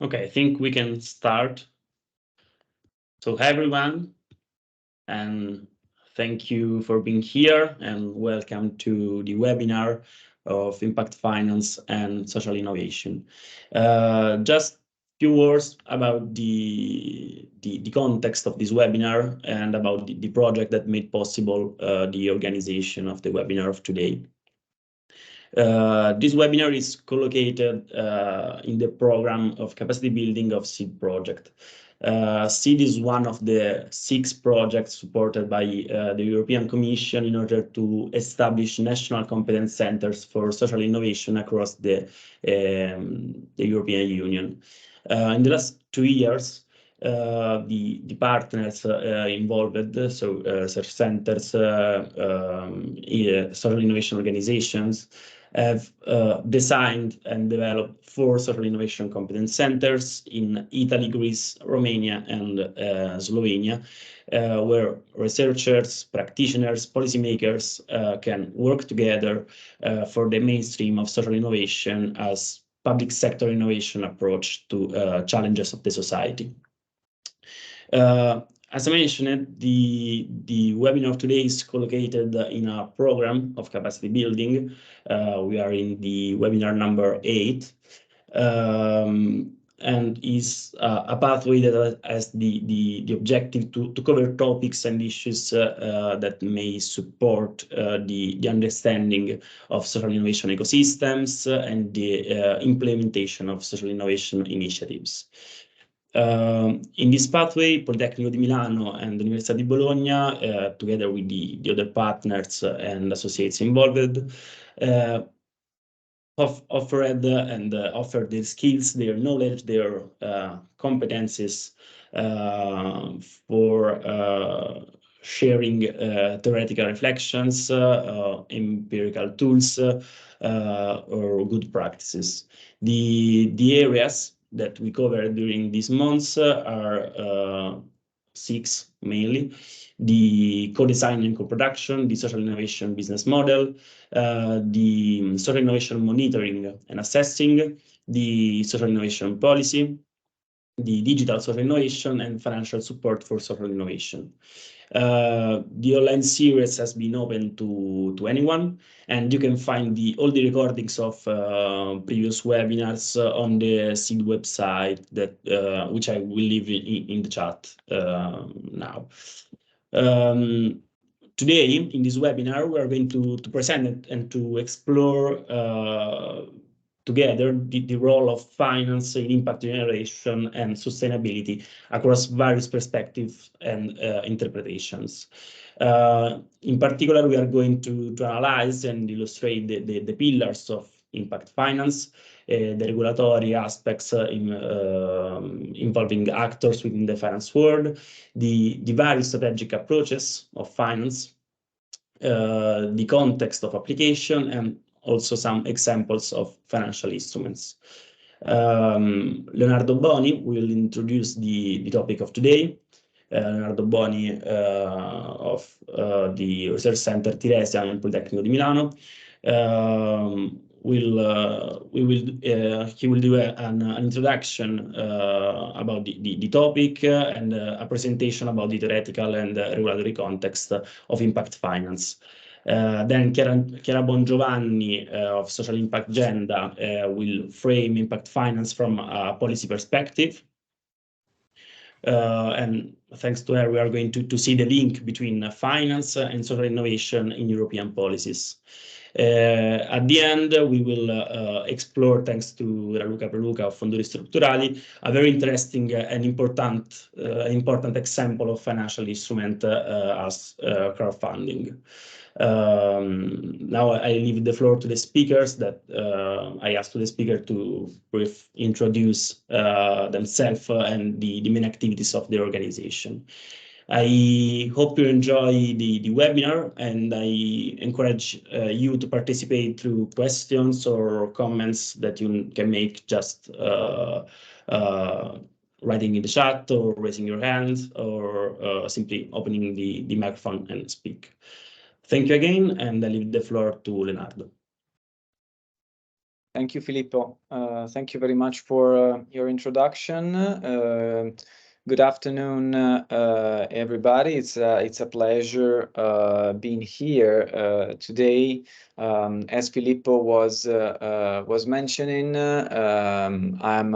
Okay, I think we can start. So hi everyone, and thank you for being here and welcome to the webinar of Impact Finance and Social Innovation. Just a few words about the context of this webinar and about the project that made possible the organization of the webinar of today. This webinar is co-located in the program of capacity building of SEED project. SEED is one of the 6 projects supported by the European Commission in order to establish national competence centers for social innovation across the European Union. In the last 2 years, the partners involved, so such centers, social innovation organizations, have designed and developed 4 social innovation competence centers in Italy, Greece, Romania, and Slovenia, where researchers, practitioners, policymakers can work together for the mainstream of social innovation as public sector innovation approach to challenges of the society. As I mentioned, the webinar of today is co-located in a program of capacity building. We are in the webinar number 8, and is a pathway that has the objective to cover topics and issues that may support the understanding of social innovation ecosystems and the implementation of social innovation initiatives. In this pathway, Politecnico di Milano and the University of Bologna, together with the other partners and associates involved, offered and offered their skills, their knowledge, their competencies for sharing theoretical reflections, empirical tools, or good practices. The areas that we covered during these months are 6 mainly: the co-design and co-production, the social innovation business model, the social innovation monitoring and assessing, the social innovation policy, the digital social innovation, and financial support for social innovation. The online series has been open to anyone, and you can find all the recordings of previous webinars on the SEED website, that which I will leave in the chat now. Today, in this webinar, we are going to present it and to explore together the role of finance in impact generation and sustainability across various perspectives and interpretations. In particular, we are going to analyze and illustrate the pillars of impact finance, the regulatory aspects involving actors within the finance world, the various strategic approaches of finance, the context of application, and also some examples of financial instruments. Leonardo Boni will introduce the topic of today. Leonardo Boni of the Research Center Tiresia in Politecnico di Milano. He will do an introduction about the topic and a presentation about the theoretical and regulatory context of impact finance. Then Chiara Bongiovanni of Social Impact Agenda will frame impact finance from a policy perspective. And thanks to her, we are going to see the link between finance and social innovation in European policies. At the end, we will explore, thanks to Raluca Preluca of Fonduri-Structurale, a very interesting and important example of financial instrument as crowdfunding. Now I leave the floor to the speakers. I ask the speaker to brief introduce themselves and the main activities of the organization. I hope you enjoy the webinar, and I encourage you to participate through questions or comments that you can make just writing in the chat or raising your hand or simply opening the microphone and speak. Thank you again, and I leave the floor to Leonardo. Thank you, Filippo. Thank you very much for your introduction. Good afternoon, everybody. It's a pleasure being here today. As Filippo was mentioning, I'm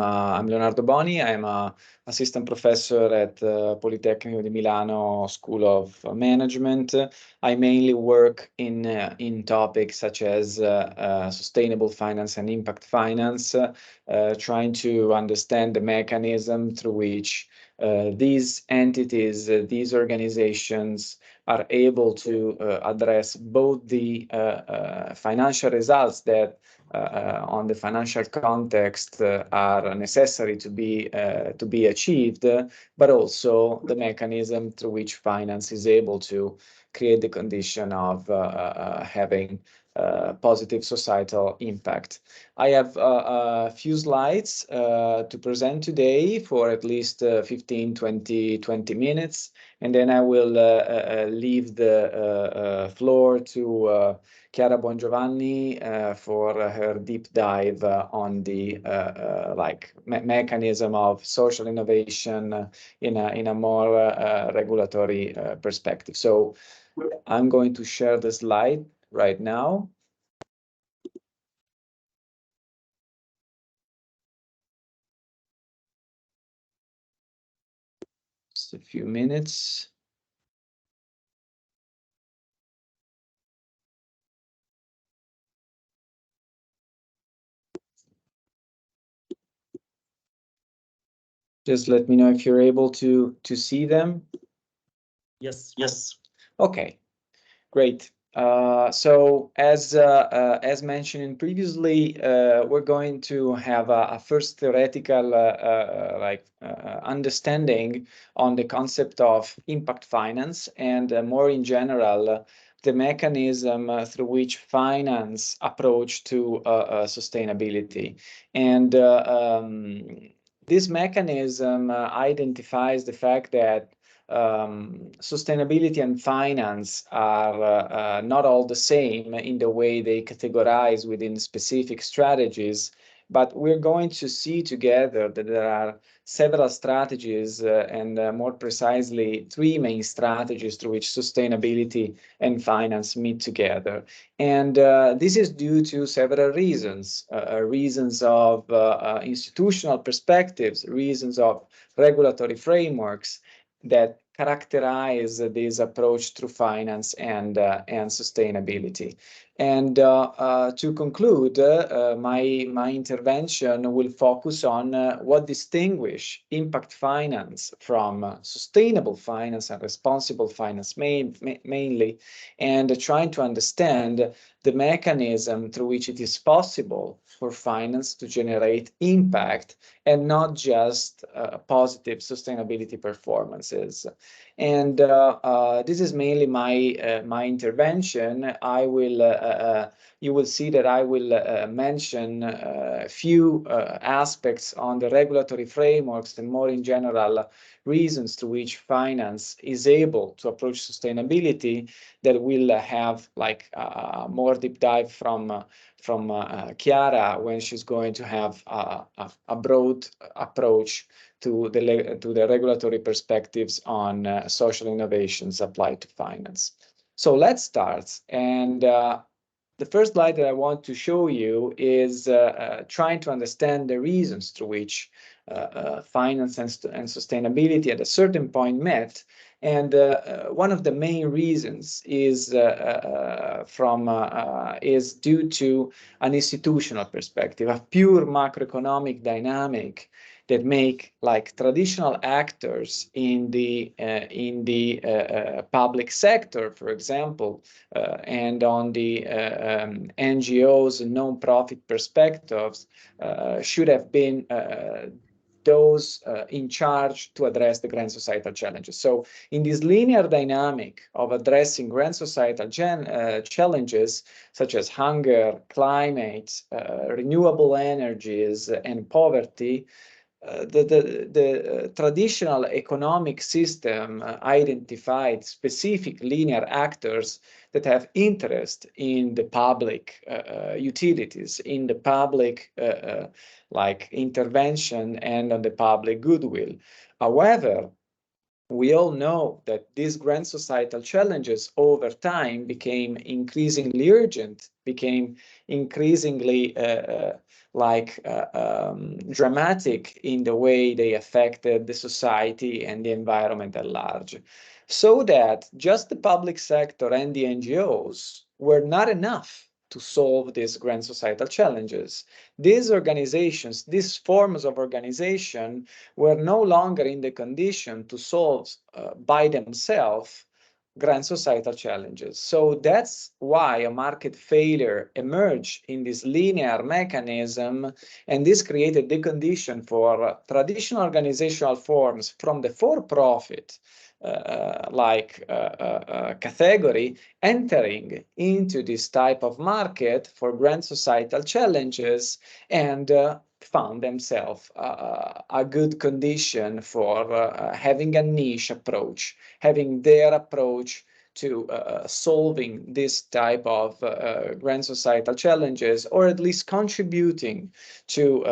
Leonardo Boni. I'm a assistant professor at Politecnico di Milano School of Management. I mainly work in topics such as sustainable finance and impact finance, trying to understand the mechanism through which these entities, these organizations are able to address both the financial results that on the financial context are necessary to be achieved, but also the mechanism through which finance is able to create the condition of having positive societal impact. I have a few slides to present today for at least 15, 20 minutes, and then I will leave the floor to Chiara Bongiovanni for her deep dive on the mechanism of social innovation in a more regulatory perspective. So I'm going to share the slide right now. Just a few minutes. Just let me know if you're able to see them. Yes. Yes. Okay, great. So as mentioned previously, we're going to have a first theoretical understanding on the concept of impact finance, and more in general, the mechanism through which finance approach to sustainability. And this mechanism identifies the fact that sustainability and finance are not all the same in the way they categorize within specific strategies, but we're going to see together that there are several strategies and more precisely three main strategies through which sustainability and finance meet together. And this is due to several reasons, reasons of institutional perspectives, reasons of regulatory frameworks that characterize this approach through finance and sustainability. And to conclude, my intervention will focus on what distinguish impact finance from sustainable finance and responsible finance mainly, and trying to understand the mechanism through which it is possible for finance to generate impact and not just positive sustainability performances. And this is mainly my intervention. I will you will see that I will mention a few aspects on the regulatory frameworks and more in general reasons to which finance is able to approach sustainability, that will have like more deep dive from Chiara when she's going to have a broad approach to the regulatory perspectives on social innovations applied to finance. So let's start. And the first slide that I want to show you is trying to understand the reasons through which finance and sustainability at a certain point met. And one of the main reasons is is due to an institutional perspective, a pure macroeconomic dynamic that make like traditional actors in the public sector, for example, and on the NGOs and non-profit perspectives, should have been those in charge to address the grand societal challenges. So in this linear dynamic of addressing grand societal challenges, such as hunger, climate, renewable energies, and poverty, the traditional economic system identified specific linear actors that have interest in the public utilities, in the public like intervention and on the public goodwill. However, we all know that these grand societal challenges over time became increasingly urgent, became increasingly dramatic in the way they affected the society and the environment at large. So that just the public sector and the NGOs were not enough to solve these grand societal challenges. These organizations, these forms of organization, were no longer in the condition to solve by themselves grand societal challenges. So that's why a market failure emerged in this linear mechanism, and this created the condition for traditional organizational forms from the for-profit category entering into this type of market for grand societal challenges and found themselves a good condition for having a niche approach, having their approach to solving this type of grand societal challenges, or at least contributing to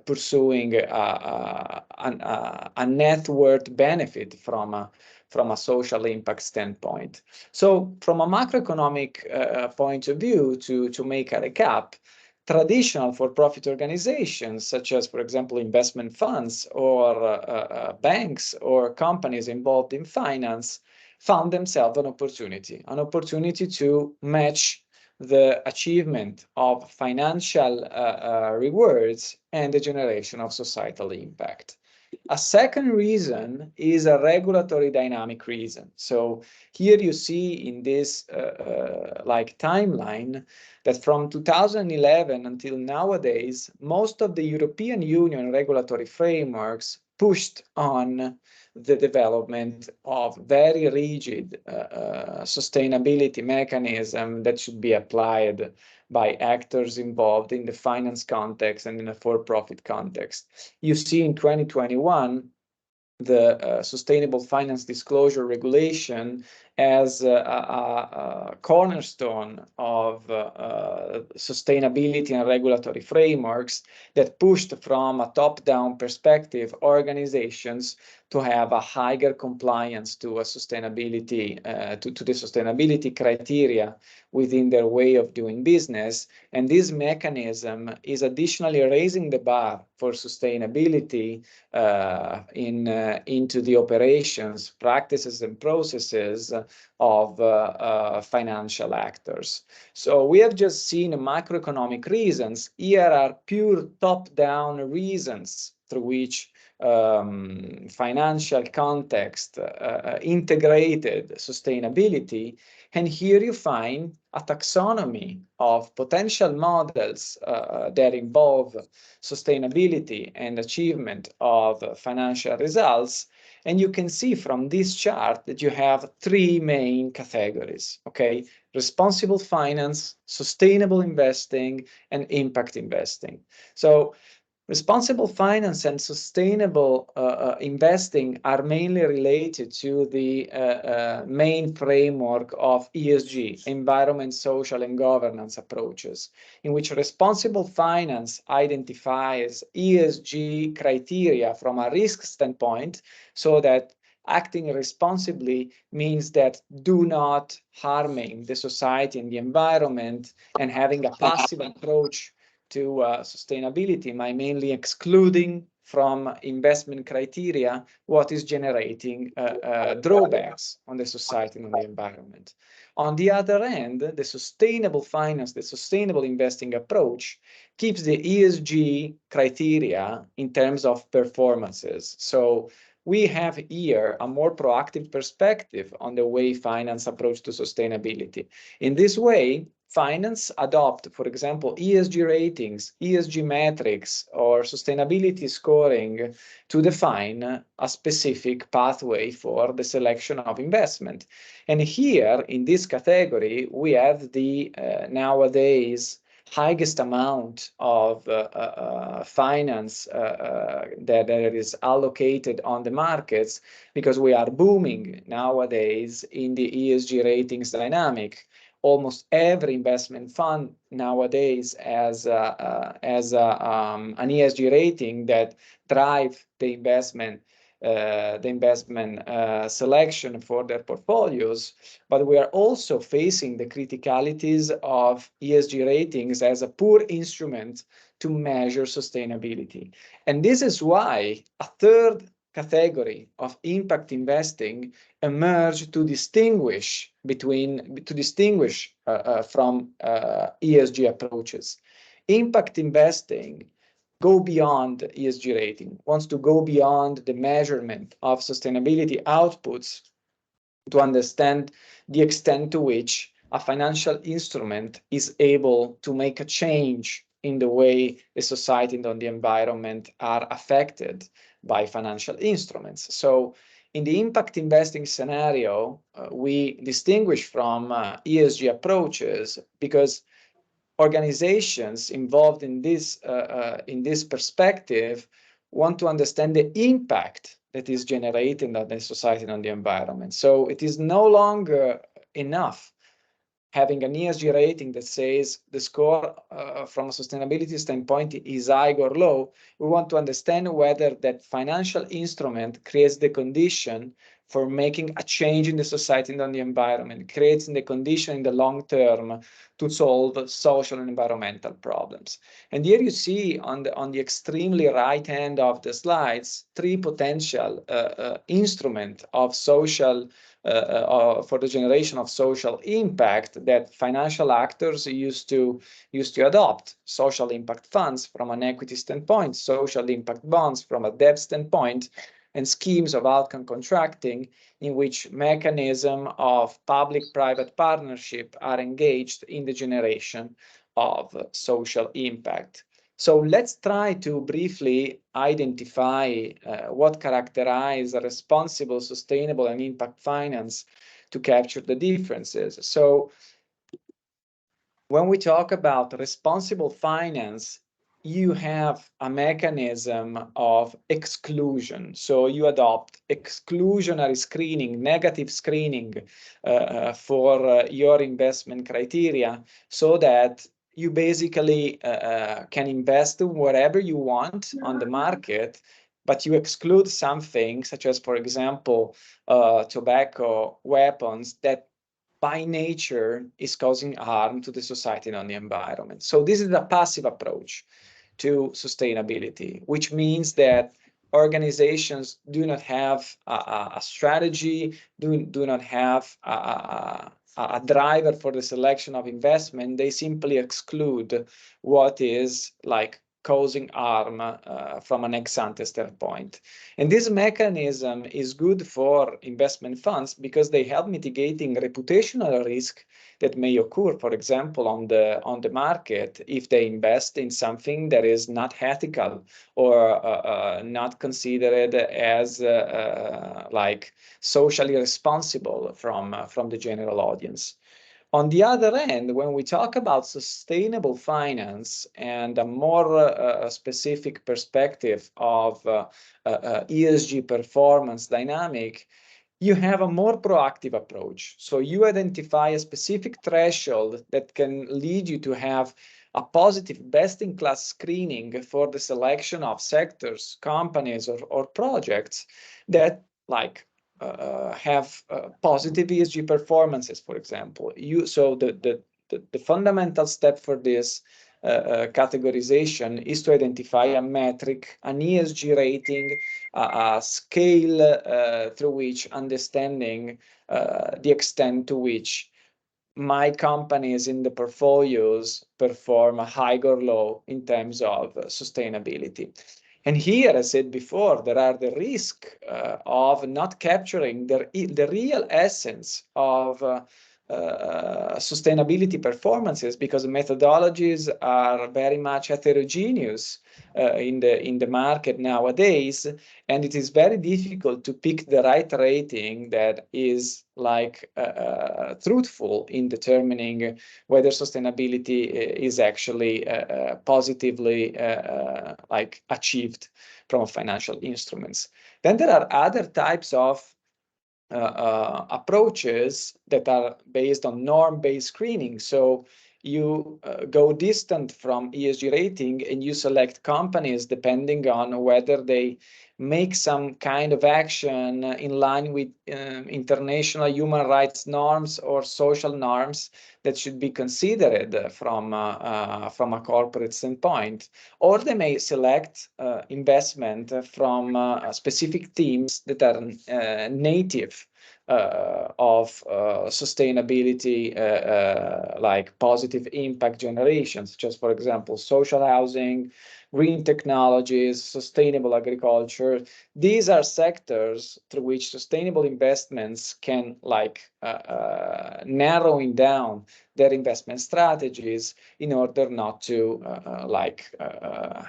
pursuing a net worth benefit from a social impact standpoint. So from a macroeconomic point of view, to make a recap, traditional for-profit organizations, such as, for example, investment funds or banks or companies involved in finance, found themselves an opportunity to match the achievement of financial rewards and the generation of societal impact. A second reason is a regulatory dynamic reason. So here you see in this timeline that from 2011 until nowadays, most of the European Union regulatory frameworks pushed on the development of very rigid sustainability mechanism that should be applied by actors involved in the finance context and in a for-profit context. You see in 2021, the Sustainable Finance Disclosure Regulation as a cornerstone of sustainability and regulatory frameworks that pushed from a top-down perspective organizations to have a higher compliance to a sustainability, to the sustainability criteria within their way of doing business. And this mechanism is additionally raising the bar for sustainability into the operations, practices, and processes of financial actors. So we have just seen macroeconomic reasons. Here are pure top-down reasons through which financial context integrated sustainability. And here you find a taxonomy of potential models that involve sustainability and achievement of financial results. And you can see from this chart that you have three main categories, okay? Responsible finance, sustainable investing, and impact investing. So responsible finance and sustainable investing are mainly related to the main framework of ESG, environment, social, and governance approaches, in which responsible finance identifies ESG criteria from a risk standpoint, so that acting responsibly means that do not harming the society and the environment, and having a passive approach to sustainability by mainly excluding from investment criteria what is generating drawbacks on the society and on the environment. On the other hand, the sustainable finance, the sustainable investing approach keeps the ESG criteria in terms of performances. So we have here a more proactive perspective on the way finance approach to sustainability. In this way, finance adopt, for example, ESG ratings, ESG metrics, or sustainability scoring to define a specific pathway for the selection of investment. And here, in this category, we have the nowadays highest amount of finance that is allocated on the markets, because we are booming nowadays in the ESG ratings dynamic. Almost every investment fund nowadays has an ESG rating that drive the investment selection for their portfolios. But we are also facing the criticalities of ESG ratings as a poor instrument to measure sustainability. And this is why a third category of impact investing emerged to distinguish from ESG approaches. Impact investing go beyond ESG rating, wants to go beyond the measurement of sustainability outputs to understand the extent to which a financial instrument is able to make a change in the way the society and the environment are affected by financial instruments. So in the impact investing scenario, we distinguish from ESG approaches because organizations involved in this perspective want to understand the impact that is generated on the society and on the environment. So it is no longer enough having an ESG rating that says the score from a sustainability standpoint is high or low. We want to understand whether that financial instrument creates the condition for making a change in the society and on the environment, creates the condition in the long term to solve social and environmental problems. And here you see on the extremely right hand of the slides, three potential instruments of social for the generation of social impact that financial actors used to adopt: social impact funds from an equity standpoint, social impact bonds from a debt standpoint, and schemes of outcome contracting in which mechanisms of public-private partnership are engaged in the generation of social impact. So let's try to briefly identify what characterizes a responsible, sustainable, and impact finance to capture the differences. So when we talk about responsible finance, you have a mechanism of exclusion. So you adopt exclusionary screening, negative screening for your investment criteria, so that you basically can invest whatever you want on the market, but you exclude something such as, for example, tobacco, weapons, that by nature is causing harm to the society and on the environment. So this is a passive approach to sustainability, which means that organizations do not have a strategy, do not have a driver for the selection of investment. They simply exclude what is like causing harm from an ex-ante standpoint. And this mechanism is good for investment funds because they help mitigating reputational risk that may occur, for example, on the market, if they invest in something that is not ethical or not considered as like socially responsible from the general audience. On the other end, when we talk about sustainable finance and a more specific perspective of ESG performance dynamic, you have a more proactive approach. So you identify a specific threshold that can lead you to have a positive best-in-class screening for the selection of sectors, companies, or projects that like have positive ESG performances, for example. So the fundamental step for this categorization is to identify a metric, an ESG rating, a scale through which understanding the extent to which my companies in the portfolios perform high or low in terms of sustainability. And here, as I said before, there are the risk of not capturing the real essence of sustainability performances, because methodologies are very much heterogeneous in the market nowadays, and it is very difficult to pick the right rating that is like truthful in determining whether sustainability is actually positively like achieved from financial instruments. Then there are other types of approaches that are based on norm-based screening. So you go distant from ESG rating and you select companies depending on whether they make some kind of action in line with international human rights norms or social norms that should be considered from a corporate standpoint. Or they may select investment from specific teams that are native of sustainability, like positive impact generations, just for example, social housing, green technologies, sustainable agriculture. These are sectors through which sustainable investments can like narrowing down their investment strategies in order not to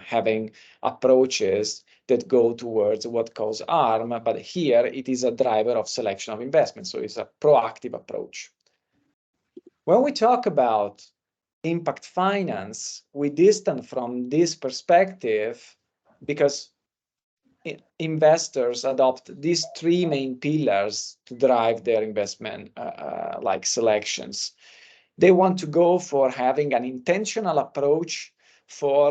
having approaches that go towards what cause harm, but here it is a driver of selection of investment, so it's a proactive approach. When we talk about impact finance, we distance from this perspective because investors adopt these three main pillars to drive their investment like selections. They want to go for having an intentional approach for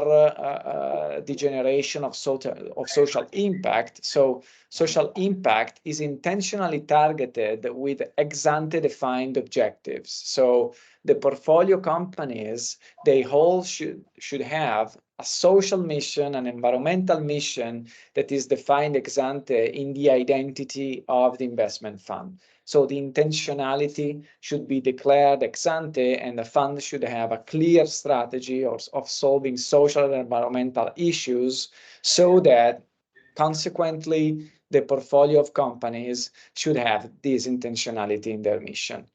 the generation of social impact. So social impact is intentionally targeted with ex-ante defined objectives. So the portfolio companies, they all should have a social mission, an environmental mission that is defined ex-ante in the identity of the investment fund. So the intentionality should be declared ex-ante, and the fund should have a clear strategy of solving social and environmental issues, so that consequently the portfolio of companies should have this intentionality in their mission.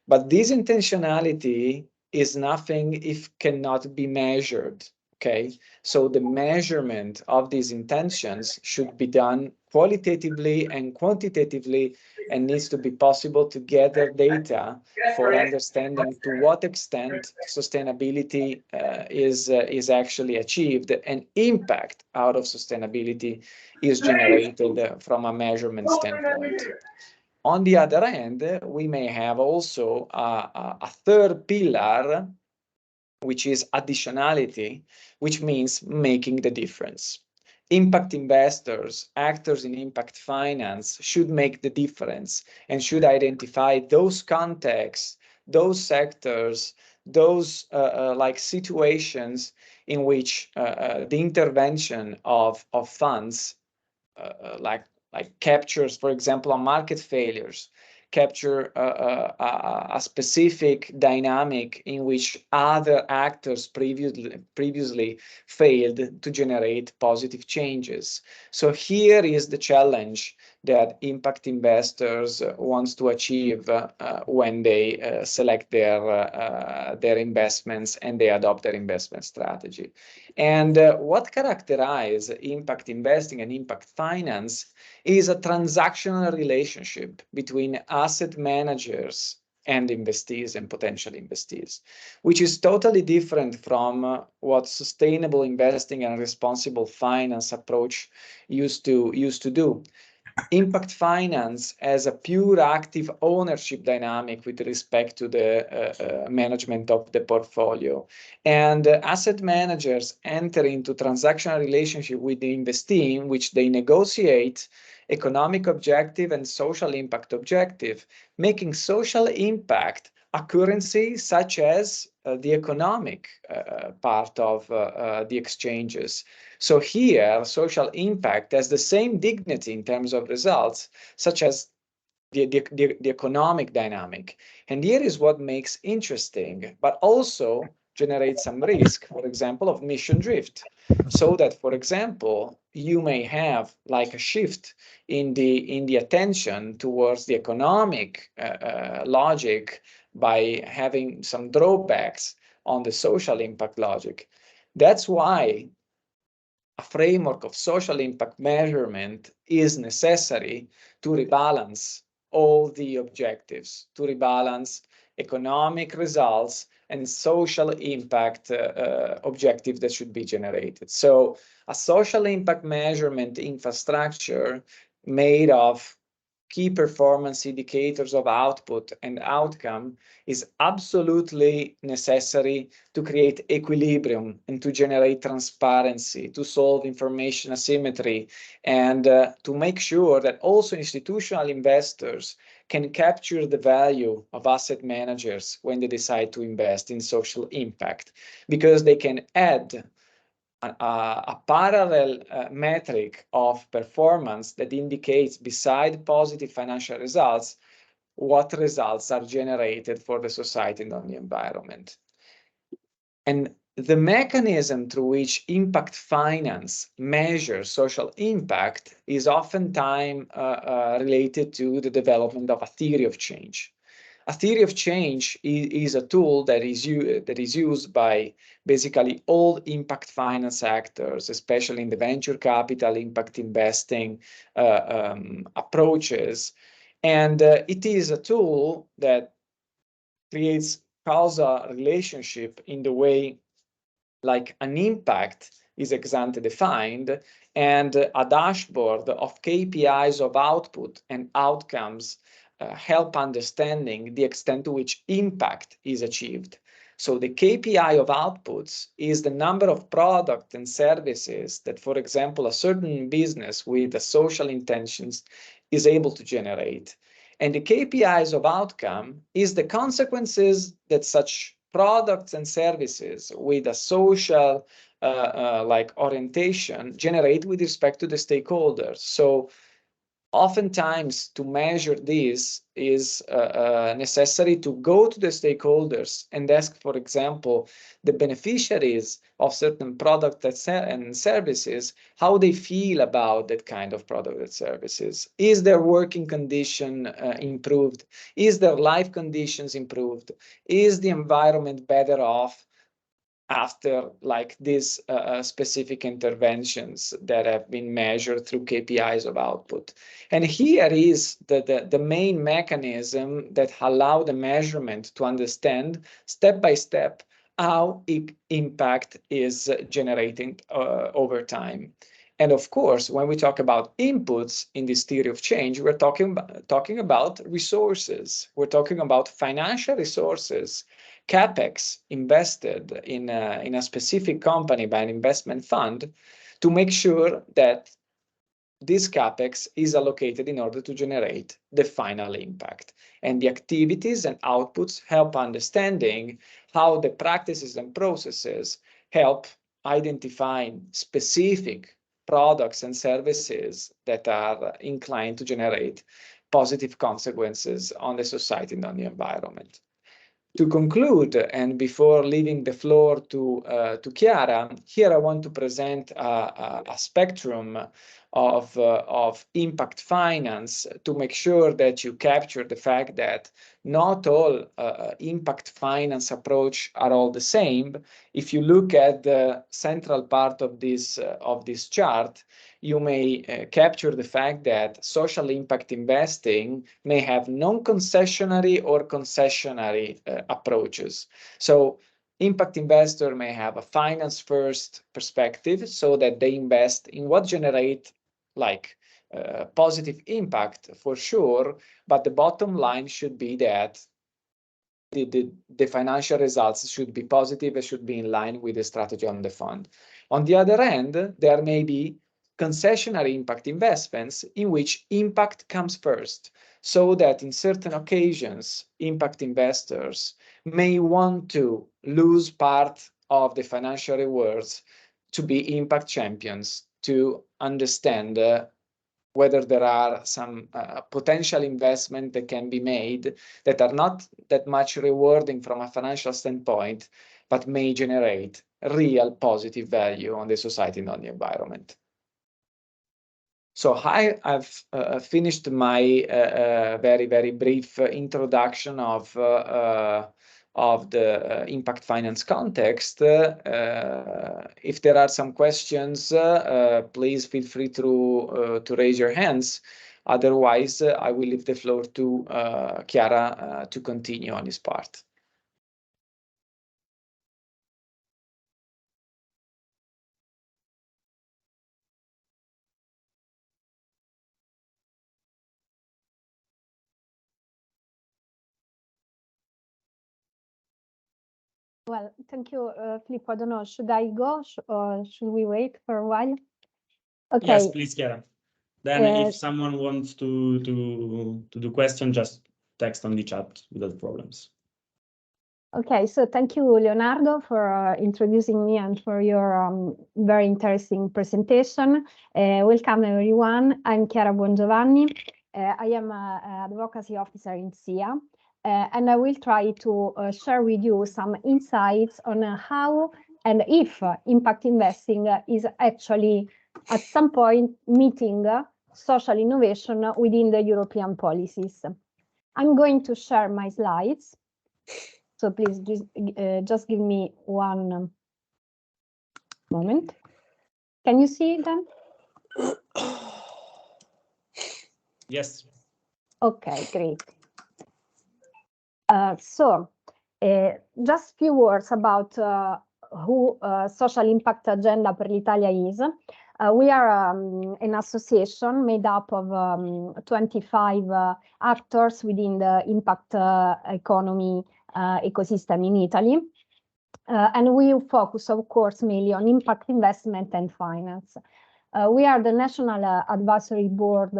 But this intentionality is nothing if cannot be measured. Okay, so the measurement of these intentions should be done qualitatively and quantitatively, and needs to be possible to gather data for understanding to what extent sustainability is actually achieved and impact out of sustainability is generated from a measurement standpoint. On the other hand, we may have also a third pillar, which is additionality, which means making the difference. Impact investors, actors in impact finance, should make the difference and should identify those contexts, those sectors, those like situations in which the intervention of funds like captures, for example, on market failures, capture a specific dynamic in which other actors previously failed to generate positive changes. So here is the challenge that impact investors wants to achieve when they select their investments and they adopt their investment strategy. And what characterizes impact investing and impact finance is a transactional relationship between asset managers and investees and potential investees, which is totally different from what sustainable investing and responsible finance approach used to do. Impact finance has a pure active ownership dynamic with respect to the management of the portfolio. And asset managers enter into transactional relationship with the investee, in which they negotiate economic objective and social impact objective, making social impact a currency such as the economic part of the exchanges. So here, social impact has the same dignity in terms of results, such as the economic dynamic. And here is what makes interesting, but also generates some risk, for example, of mission drift. So that, for example, you may have like a shift in the attention towards the economic logic by having some drawbacks on the social impact logic. That's why a framework of social impact measurement is necessary to rebalance all the objectives, to rebalance economic results and social impact objectives that should be generated. So a social impact measurement infrastructure made of key performance indicators of output and outcome is absolutely necessary to create equilibrium and to generate transparency, to solve information asymmetry, and to make sure that also institutional investors can capture the value of asset managers when they decide to invest in social impact, because they can add a parallel metric of performance that indicates, beside positive financial results, what results are generated for the society and on the environment. And the mechanism through which impact finance measures social impact is oftentimes related to the development of a theory of change. A theory of change is a tool that is used by basically all impact finance actors, especially in the venture capital, impact investing approaches. And it is a tool that creates causal relationship in the way like an impact is ex ante defined, and a dashboard of KPIs of output and outcomes help understanding the extent to which impact is achieved. So the KPI of outputs is the number of products and services that, for example, a certain business with the social intentions is able to generate. And the KPIs of outcome is the consequences that such products and services with a social like orientation generate with respect to the stakeholders. So oftentimes to measure this is necessary to go to the stakeholders and ask, for example, the beneficiaries of certain products and services, how they feel about that kind of product and services. Is their working condition improved? Is their life conditions improved? Is the environment better off after like these specific interventions that have been measured through KPIs of output? And here is the main mechanism that allow the measurement to understand step by step how impact is generating over time. And of course, when we talk about inputs in this theory of change, we're talking about resources. We're talking about financial resources, CapEx invested in a specific company by an investment fund to make sure that this CapEx is allocated in order to generate the final impact. And the activities and outputs help understanding how the practices and processes help identifying specific products and services that are inclined to generate positive consequences on the society and on the environment. To conclude, and before leaving the floor to Chiara, here I want to present a spectrum of impact finance to make sure that you capture the fact that not all impact finance approach are all the same. If you look at the central part of this chart, you may capture the fact that social impact investing may have non-concessionary or concessionary approaches. So impact investor may have a finance first perspective, so that they invest in what generate like positive impact for sure, but the bottom line should be that the financial results should be positive and should be in line with the strategy on the fund. On the other hand, there may be concessionary impact investments in which impact comes first, so that in certain occasions, impact investors may want to lose part of the financial rewards to be impact champions, to understand whether there are some potential investment that can be made that are not that much rewarding from a financial standpoint, but may generate real positive value on the society and on the environment. So I've finished my very brief introduction of the impact finance context. If there are some questions, please feel free to raise your hands. Otherwise, I will leave the floor to Chiara to continue on this part. Well, thank you, Filippo. I don't know, should I go or should we wait for a while? Okay. Yes, please, Chiara. Then if someone wants to do question, just text on the chat without problems. Okay, so thank you, Leonardo, for introducing me and for your very interesting presentation. Welcome, everyone. I'm Chiara Buongiovanni. I am an advocacy officer in SIA, and I will try to share with you some insights on how and if impact investing is actually at some point meeting social innovation within the European policies. I'm going to share my slides. So please just give me one moment. Can you see them? Yes. Okay, great. Just a few words about who Social Impact Agenda per l'Italia is. We are an association made up of 25 actors within the impact economy ecosystem in Italy. And we focus, of course, mainly on impact investment and finance. We are the National Advisory Board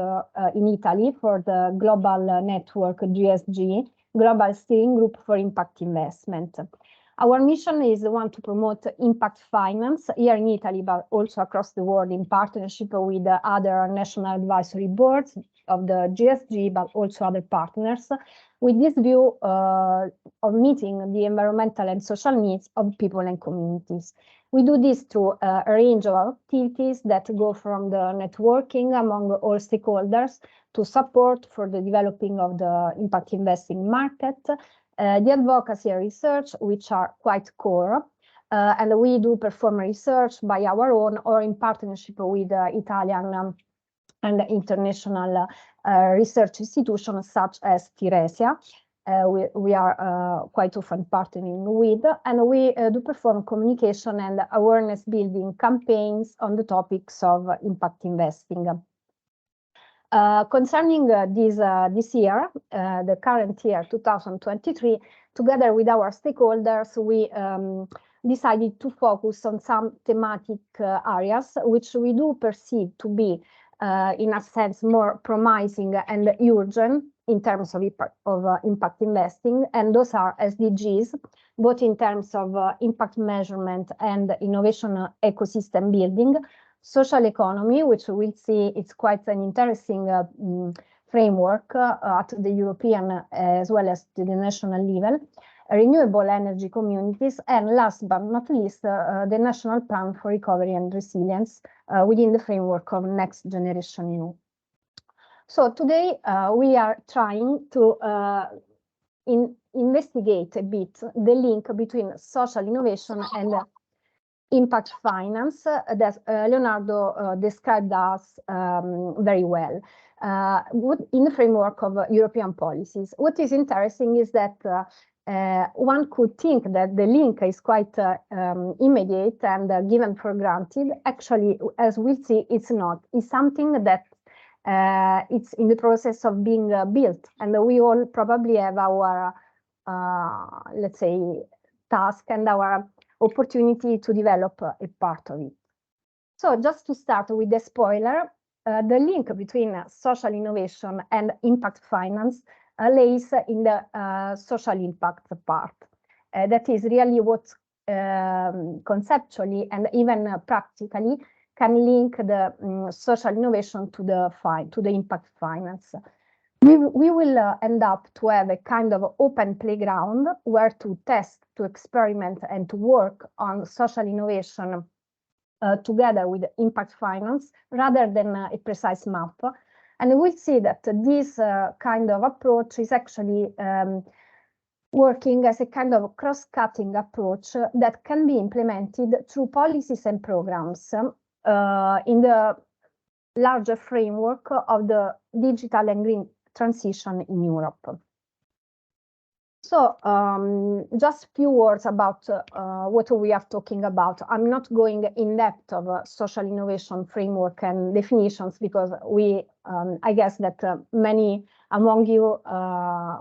in Italy for the Global Network GSG, Global Steering Group for Impact Investment. Our mission is the one to promote impact finance here in Italy, but also across the world in partnership with other national advisory boards of the GSG, but also other partners, with this view of meeting the environmental and social needs of people and communities. We do this through a range of activities that go from the networking among all stakeholders to support for the developing of the impact investing market, the advocacy and research, which are quite core, and we do perform research by our own or in partnership with Italian and international research institutions such as Tiresia. We are quite often partnering with, and we do perform communication and awareness building campaigns on the topics of impact investing. Concerning this year, the current year, 2023, together with our stakeholders, we decided to focus on some thematic areas which we do perceive to be, in a sense, more promising and urgent in terms of impact investing, and those are SDGs, both in terms of impact measurement and innovation ecosystem building, social economy, which we'll see it's quite an interesting framework at the European as well as to the national level, renewable energy communities, and last but not least, the National Plan for Recovery and Resilience within the framework of Next Generation EU. So today we are trying to investigate a bit the link between social innovation and impact finance that Leonardo described us very well in the framework of European policies. What is interesting is that one could think that the link is quite immediate and given for granted. Actually, as we'll see, it's not. It's something that it's in the process of being built, and we all probably have our, let's say, task and our opportunity to develop a part of it. So just to start with the spoiler, the link between social innovation and impact finance lays in the social impact part. That is really what conceptually and even practically can link the social innovation to the impact finance. We will end up to have a kind of open playground where to test, to experiment, and to work on social innovation together with impact finance rather than a precise map. And we'll see that this kind of approach is actually working as a kind of cross-cutting approach that can be implemented through policies and programs in the larger framework of the digital and green transition in Europe. So just a few words about what we are talking about. I'm not going in depth of social innovation framework and definitions because I guess that many among you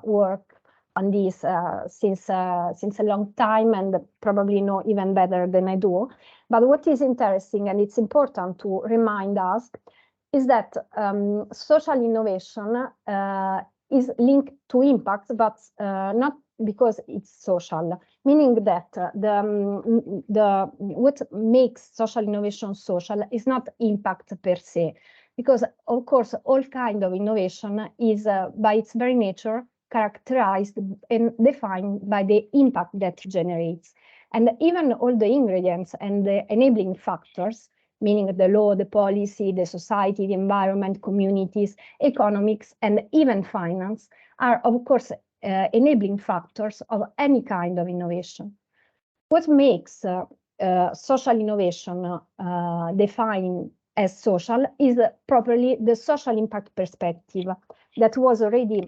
work on this since a long time and probably know even better than I do. But what is interesting, and it's important to remind us, is that social innovation is linked to impact, but not because it's social, meaning that what makes social innovation social is not impact per se, because of course all kind of innovation is by its very nature characterized and defined by the impact that it generates. And even all the ingredients and the enabling factors, meaning the law, the policy, the society, the environment, communities, economics, and even finance, are of course enabling factors of any kind of innovation. What makes social innovation defined as social is properly the social impact perspective that was already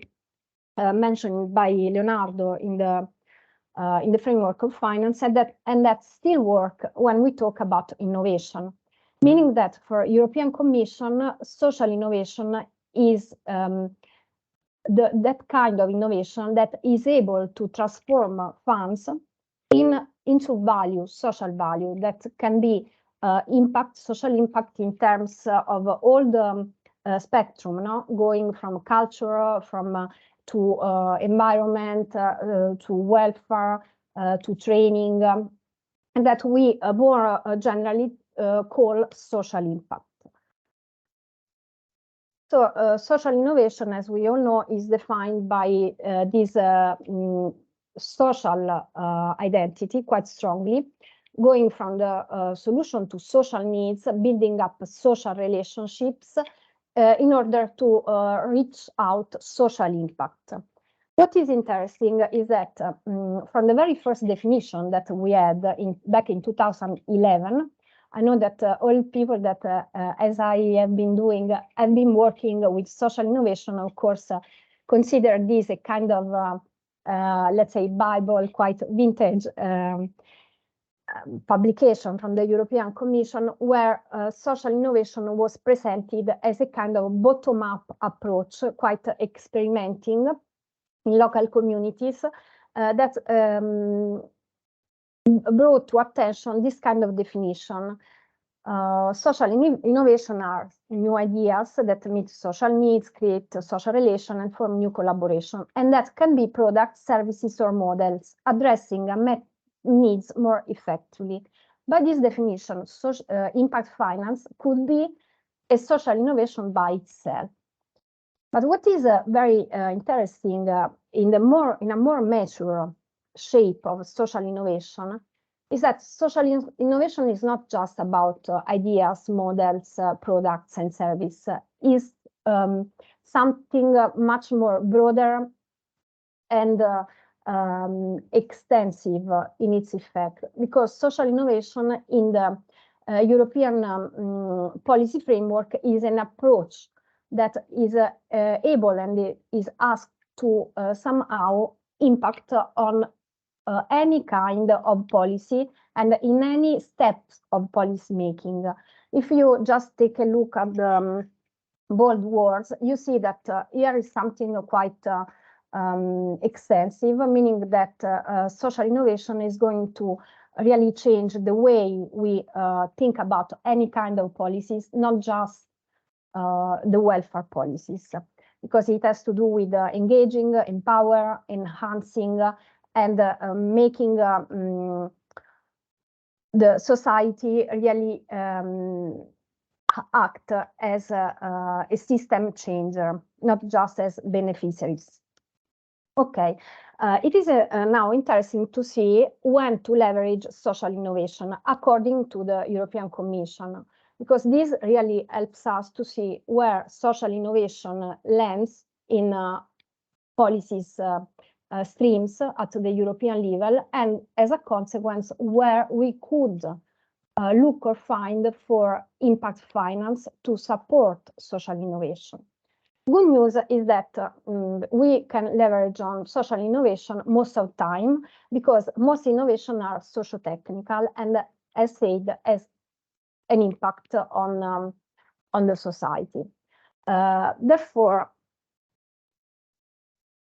mentioned by Leonardo in the framework of finance, and that still work when we talk about innovation. Meaning that for European Commission, social innovation is that kind of innovation that is able to transform funds into value, social value, that can be social impact in terms of all the spectrum, no? Going from culture, to environment, to welfare, to training, and that we more generally call social impact. So social innovation, as we all know, is defined by this social identity quite strongly, going from the solution to social needs, building up social relationships in order to reach out social impact. What is interesting is that from the very first definition that we had back in 2011, I know that all people that, as I have been doing, have been working with social innovation, of course, consider this a kind of, let's say, Bible, quite vintage publication from the European Commission, where social innovation was presented as a kind of bottom-up approach, quite experimenting in local communities that brought to attention this kind of definition. Social innovation are new ideas that meet social needs, create social relation, and form new collaboration. And that can be products, services, or models addressing unmet needs more effectively. By this definition, impact finance could be a social innovation by itself. But what is very interesting in a more mature shape of social innovation is that social innovation is not just about ideas, models, products, and service. It's something much more broader and extensive in its effect, because social innovation in the European policy framework is an approach that is able and is asked to somehow impact on any kind of policy and in any steps of policy making. If you just take a look at the bold words, you see that here is something quite extensive, meaning that social innovation is going to really change the way we think about any kind of policies, not just the welfare policies, because it has to do with engaging, empower, enhancing, and making the society really act as a system changer, not just as beneficiaries. Okay, It is now interesting to see when to leverage social innovation according to the European Commission, because this really helps us to see where social innovation lands in policies streams at the European level, and as a consequence, where we could look or find for impact finance to support social innovation. Good news is that we can leverage on social innovation most of the time, because most innovation are socio-technical and, as said, has an impact on the society. Therefore,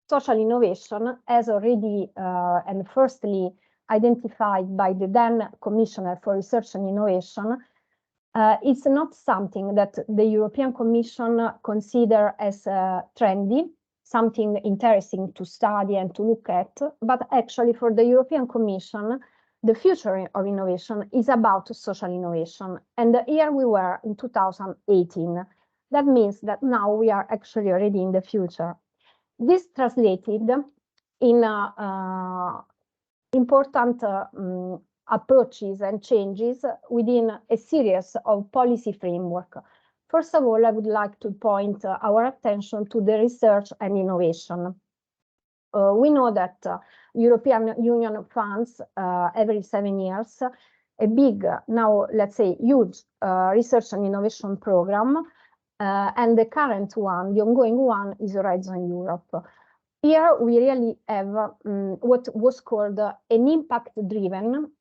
social innovation, as already and firstly identified by the then Commissioner for Research and Innovation, it's not something that the European Commission consider as trendy, something interesting to study and to look at, but actually for the European Commission, the future of innovation is about social innovation. And here we were in 2018. That means that now we are actually already in the future. This translated in important approaches and changes within a series of policy framework. First of all, I would like to point our attention to the research and innovation. We know that European Union funds every 7 years a big, now let's say huge research and innovation program, and the current one, the ongoing one, is Horizon Europe. Here we really have what was called an impact-driven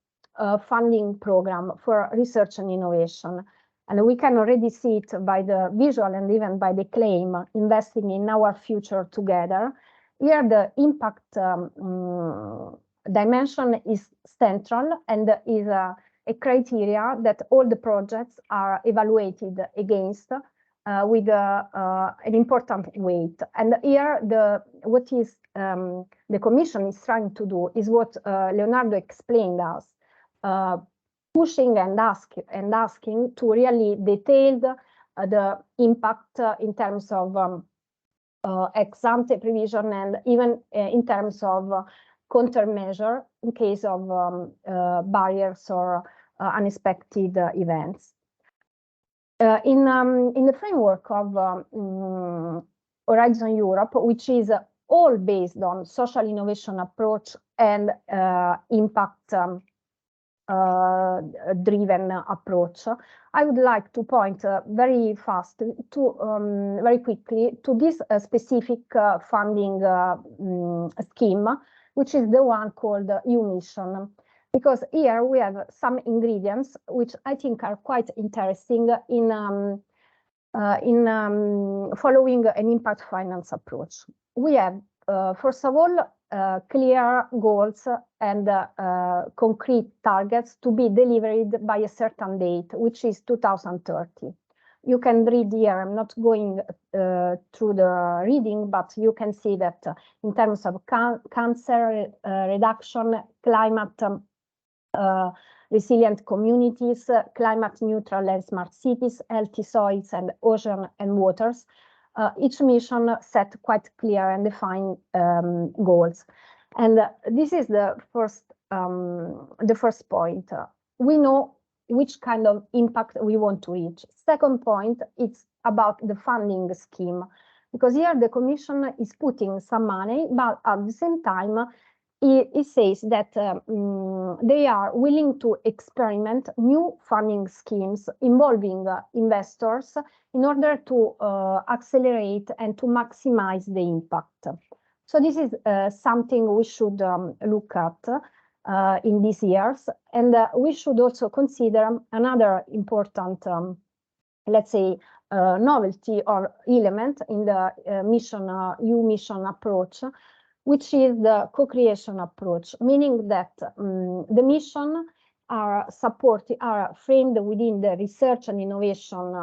funding program for research and innovation. And we can already see it by the visual and even by the claim, investing in our future together. Here the impact dimension is central and is a criteria that all the projects are evaluated against with an important weight. And here what is the Commission is trying to do is what Leonardo explained us, pushing and asking to really detail the impact in terms of ex-ante provision and even in terms of countermeasure in case of barriers or unexpected events. In the framework of Horizon Europe, which is all based on social innovation approach and impact driven approach, I would like to point very quickly to this specific funding scheme, which is the one called EU Mission. Because here we have some ingredients which I think are quite interesting in following an impact finance approach. We have, first of all, clear goals and concrete targets to be delivered by a certain date, which is 2030. You can read here, I'm not going through the reading, but you can see that in terms of cancer reduction, climate resilient communities, climate neutral and smart cities, healthy soils and ocean and waters. Each mission set quite clear and defined goals. And this is the first point. We know which kind of impact we want to reach. Second point, it's about the funding scheme, because here the Commission is putting some money, but at the same time, it says that they are willing to experiment new funding schemes involving investors in order to accelerate and to maximize the impact. So this is something we should look at in these years. And we should also consider another important, let's say, novelty or element in the EU mission approach, which is the co-creation approach, meaning that the mission are framed within the research and innovation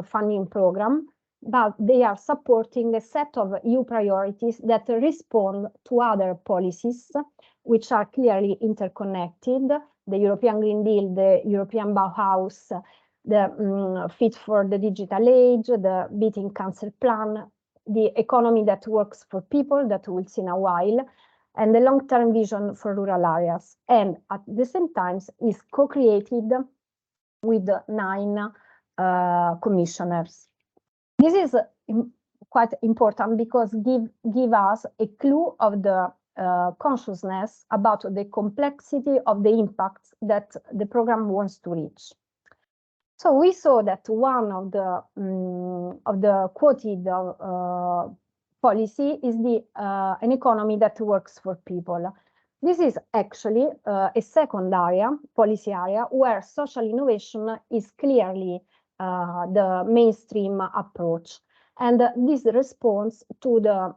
funding program, but they are supporting a set of EU priorities that respond to other policies, which are clearly interconnected: the European Green Deal, the European Bauhaus, the Fit for the Digital Age, the Beating Cancer Plan, the economy that works for people, that we'll see in a while, and the long-term vision for rural areas, and at the same time is co-created with 9 commissioners. This is quite important because give us a clue of the consciousness about the complexity of the impacts that the program wants to reach. So we saw that one of the quoted policy is an economy that works for people. This is actually a second policy area, where social innovation is clearly the mainstream approach. And this responds to the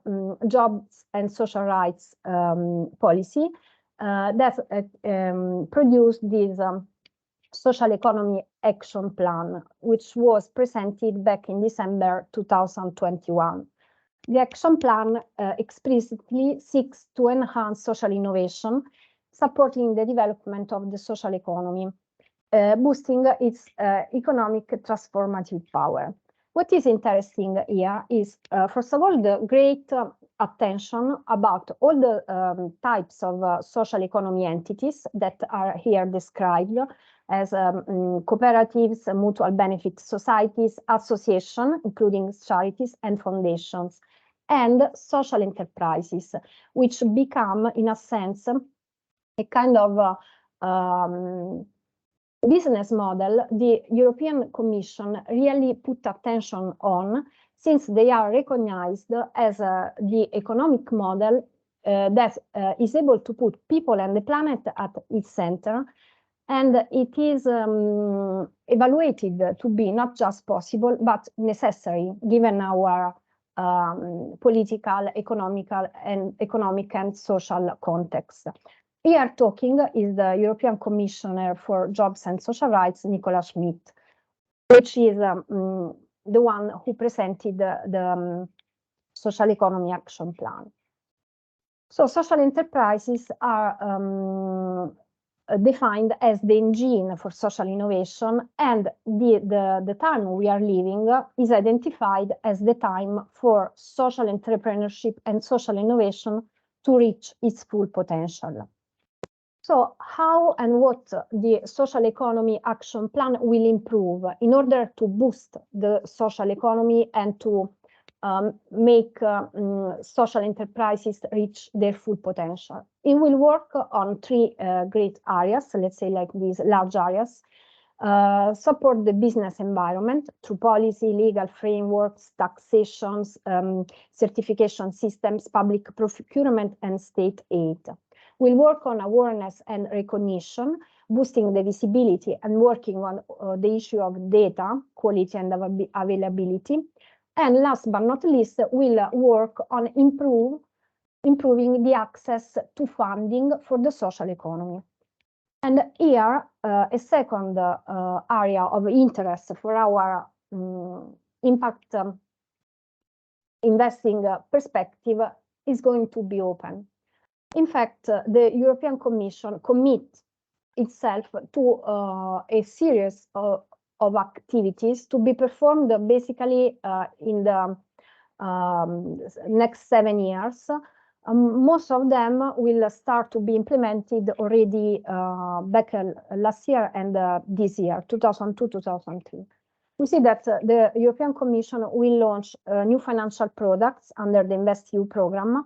jobs and social rights policy that produced this social economy action plan, which was presented back in December 2021. The action plan explicitly seeks to enhance social innovation, supporting the development of the social economy, boosting its economic transformative power. What is interesting here is, first of all, the great attention about all the types of social economy entities that are here described as cooperatives, mutual benefit societies, associations, including charities and foundations, and social enterprises, which become, in a sense, a kind of business model the European Commission really put attention on, since they are recognized as the economic model that is able to put people and the planet at its center, and it is evaluated to be not just possible but necessary given our political, economic and social context. Here talking is the European Commissioner for Jobs and Social Rights, Nicola Schmit, which is the one who presented the Social Economy Action Plan. So social enterprises are defined as the engine for social innovation, and the time we are living is identified as the time for social entrepreneurship and social innovation to reach its full potential. So how and what the Social Economy Action Plan will improve in order to boost the social economy and to make social enterprises reach their full potential? It will work on 3 great areas, let's say like these large areas. Support the business environment through policy, legal frameworks, taxations, certification systems, public procurement, and state aid. We'll work on awareness and recognition, boosting the visibility and working on the issue of data, quality and availability. And last but not least, we'll work on improving the access to funding for the social economy. And here, a second area of interest for our impact investing perspective is going to be open. In fact, the European Commission commits itself to a series of activities to be performed basically in the next 7 years. Most of them will start to be implemented already back last year and this year, 2002-2003. We see that the European Commission will launch new financial products under the InvestEU program,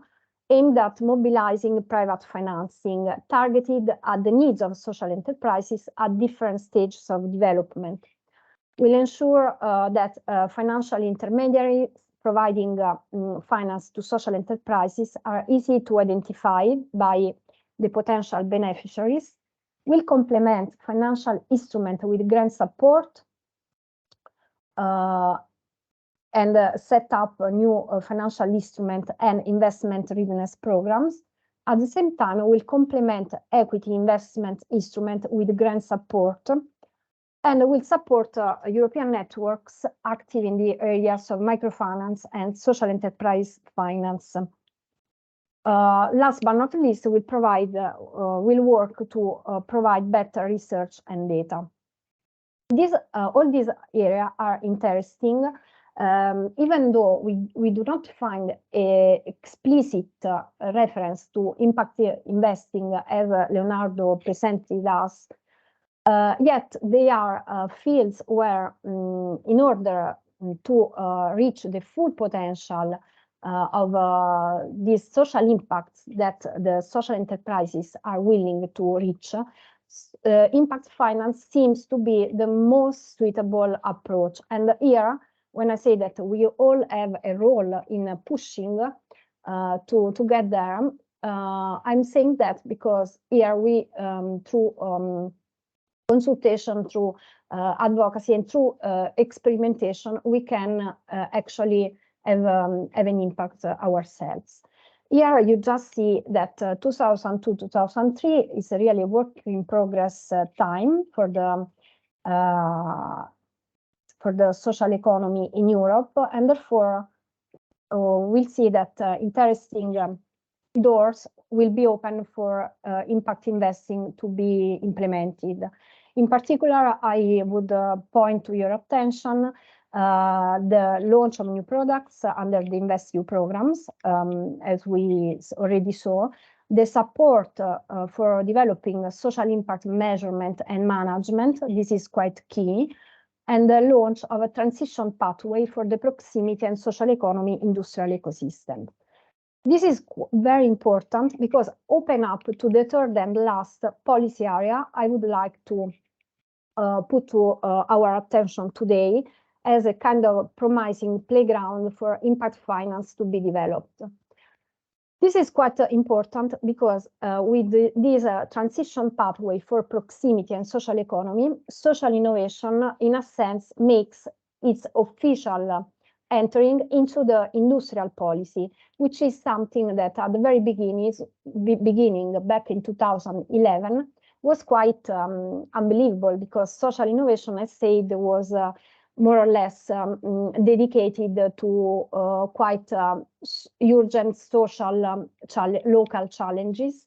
aimed at mobilizing private financing targeted at the needs of social enterprises at different stages of development. We'll ensure that financial intermediaries providing finance to social enterprises are easy to identify by the potential beneficiaries. We'll complement financial instruments with grant support and set up a new financial instrument and investment readiness programs. At the same time, we'll complement equity investment instrument with grant support, and will support European networks active in the areas of microfinance and social enterprise finance. Last but not least, we'll work to provide better research and data. All these areas are interesting Even though we do not find an explicit reference to impact investing as Leonardo presented us, yet they are fields where, in order to reach the full potential of these social impacts that the social enterprises are willing to reach, impact finance seems to be the most suitable approach. And here, when I say that we all have a role in pushing to get there, I'm saying that because here we, through consultation, through advocacy, and through experimentation, we can actually have an impact ourselves. Here you just see that 2002-2003 is a really work in progress time for the social economy in Europe, and therefore we'll see that interesting doors will be open for impact investing to be implemented. In particular, I would point to your attention the launch of new products under the InvestEU programs, as we already saw, the support for developing social impact measurement and management, this is quite key, and the launch of a transition pathway for the proximity and social economy industrial ecosystem. This is very important because open up to the third and last policy area I would like to put to our attention today as a kind of promising playground for impact finance to be developed. This is quite important because with this transition pathway for proximity and social economy, social innovation, in a sense, makes its official entering into the industrial policy, which is something that at the very beginning back in 2011, was quite unbelievable, because social innovation, as said, was more or less dedicated to quite urgent social local challenges,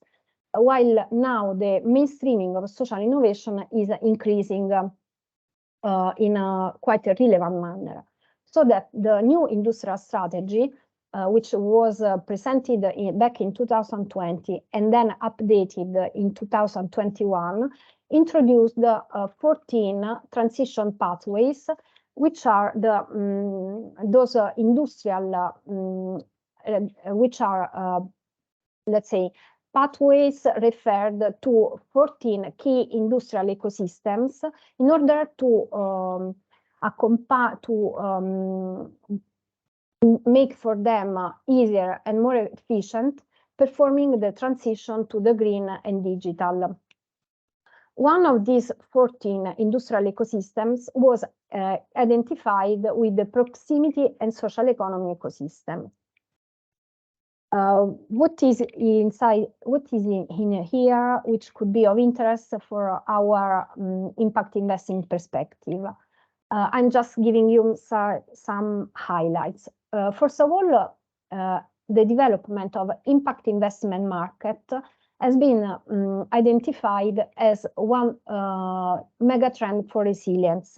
while now the mainstreaming of social innovation is increasing in a quite a relevant manner. So that the new industrial strategy, which was presented back in 2020 and then updated in 2021, introduced 14 transition pathways, which are those industrial, which are, let's say, pathways referred to 14 key industrial ecosystems in order to make for them easier and more efficient performing the transition to the green and digital. One of these 14 industrial ecosystems was identified with the proximity and social economy ecosystem. What is in here, which could be of interest for our impact investing perspective? I'm just giving you some highlights. First of all, the development of impact investment market has been identified as one mega trend for resilience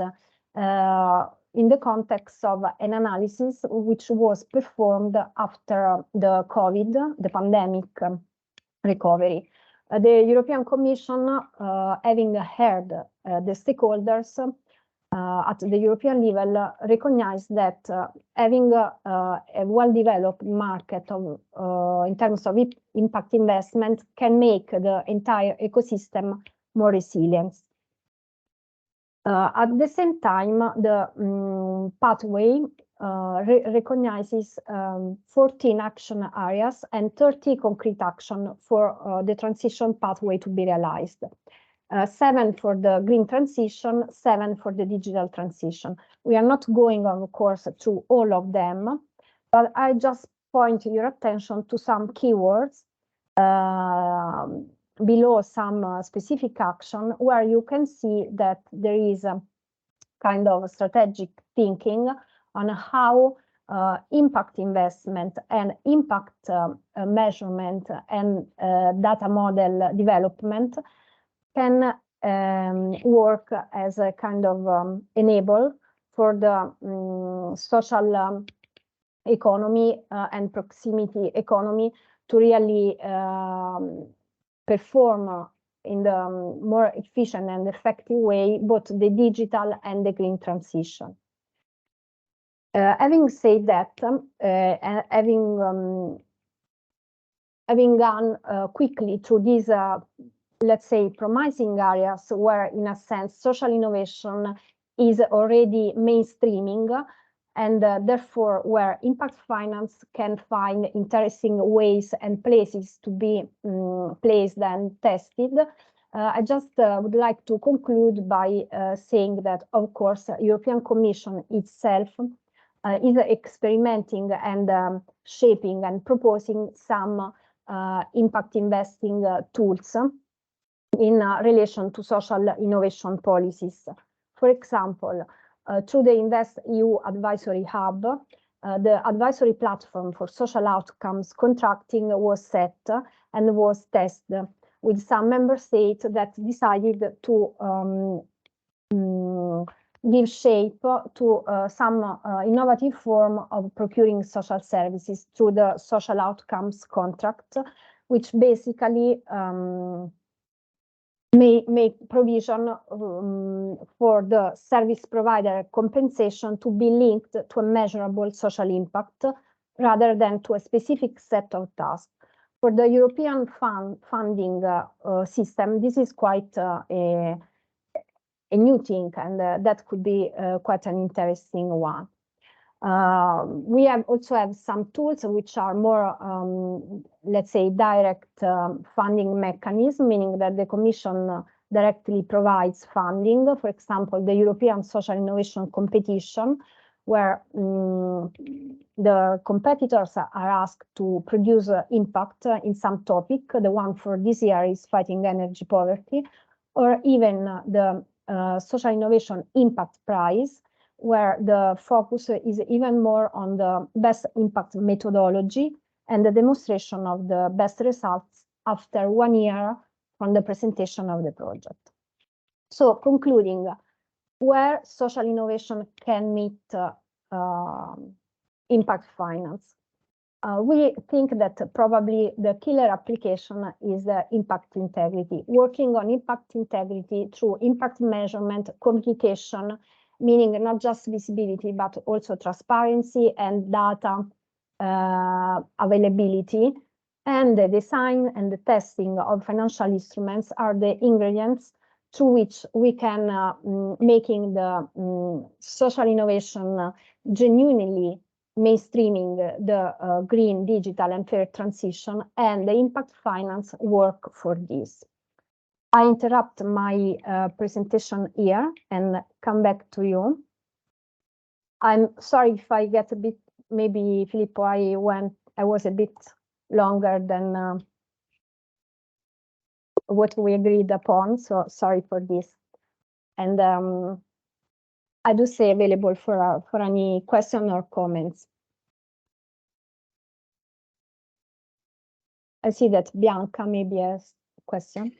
in the context of an analysis which was performed after the COVID, the pandemic recovery. The European Commission, having heard the stakeholders at the European level, recognized that having a well-developed market of, in terms of impact investment can make the entire ecosystem more resilient. At the same time, the pathway recognizes 14 action areas and 30 concrete actions for the transition pathway to be realized. 7 for the green transition, 7 for the digital transition. We are not going, of course, through all of them, but I just point your attention to some keywords below some specific action where you can see that there is a kind of strategic thinking on how impact investment and impact measurement and data model development can work as a kind of enable for the social economy and proximity economy to really perform in the more efficient and effective way both the digital and the green transition. Having said that, having gone quickly through these, let's say, promising areas where, in a sense, social innovation is already mainstreaming, and therefore where impact finance can find interesting ways and places to be placed and tested, I just would like to conclude by saying that, of course, European Commission itself is experimenting and shaping and proposing some impact investing tools in relation to social innovation policies. For example, through the InvestEU Advisory Hub, the advisory platform for social outcomes contracting was set and was tested with some member states that decided to give shape to some innovative form of procuring social services through the social outcomes contract, which basically may make provision for the service provider compensation to be linked to a measurable social impact rather than to a specific set of tasks. For the European funding system, this is quite a new thing, and that could be quite an interesting one. We also have some tools which are more, let's say, direct funding mechanism, meaning that the Commission directly provides funding. For example, the European Social Innovation Competition, where the competitors are asked to produce impact in some topic. The one for this year is fighting energy poverty, or even the Social Innovation Impact Prize, where the focus is even more on the best impact methodology and the demonstration of the best results after 1 year from the presentation of the project. So concluding, where social innovation can meet impact finance. We think that probably the killer application is impact integrity, working on impact integrity through impact measurement, communication, meaning not just visibility, but also transparency and data availability. And the design and the testing of financial instruments are the ingredients through which we can making the social innovation genuinely mainstreaming the green, digital, and fair transition, and the impact finance work for this. I interrupt my presentation here and come back to you. I'm sorry if I get a bit, maybe Filippo, I was a bit longer than what we agreed upon, so sorry for this. And I do stay available for any question or comments. I see that Bianca maybe has a question.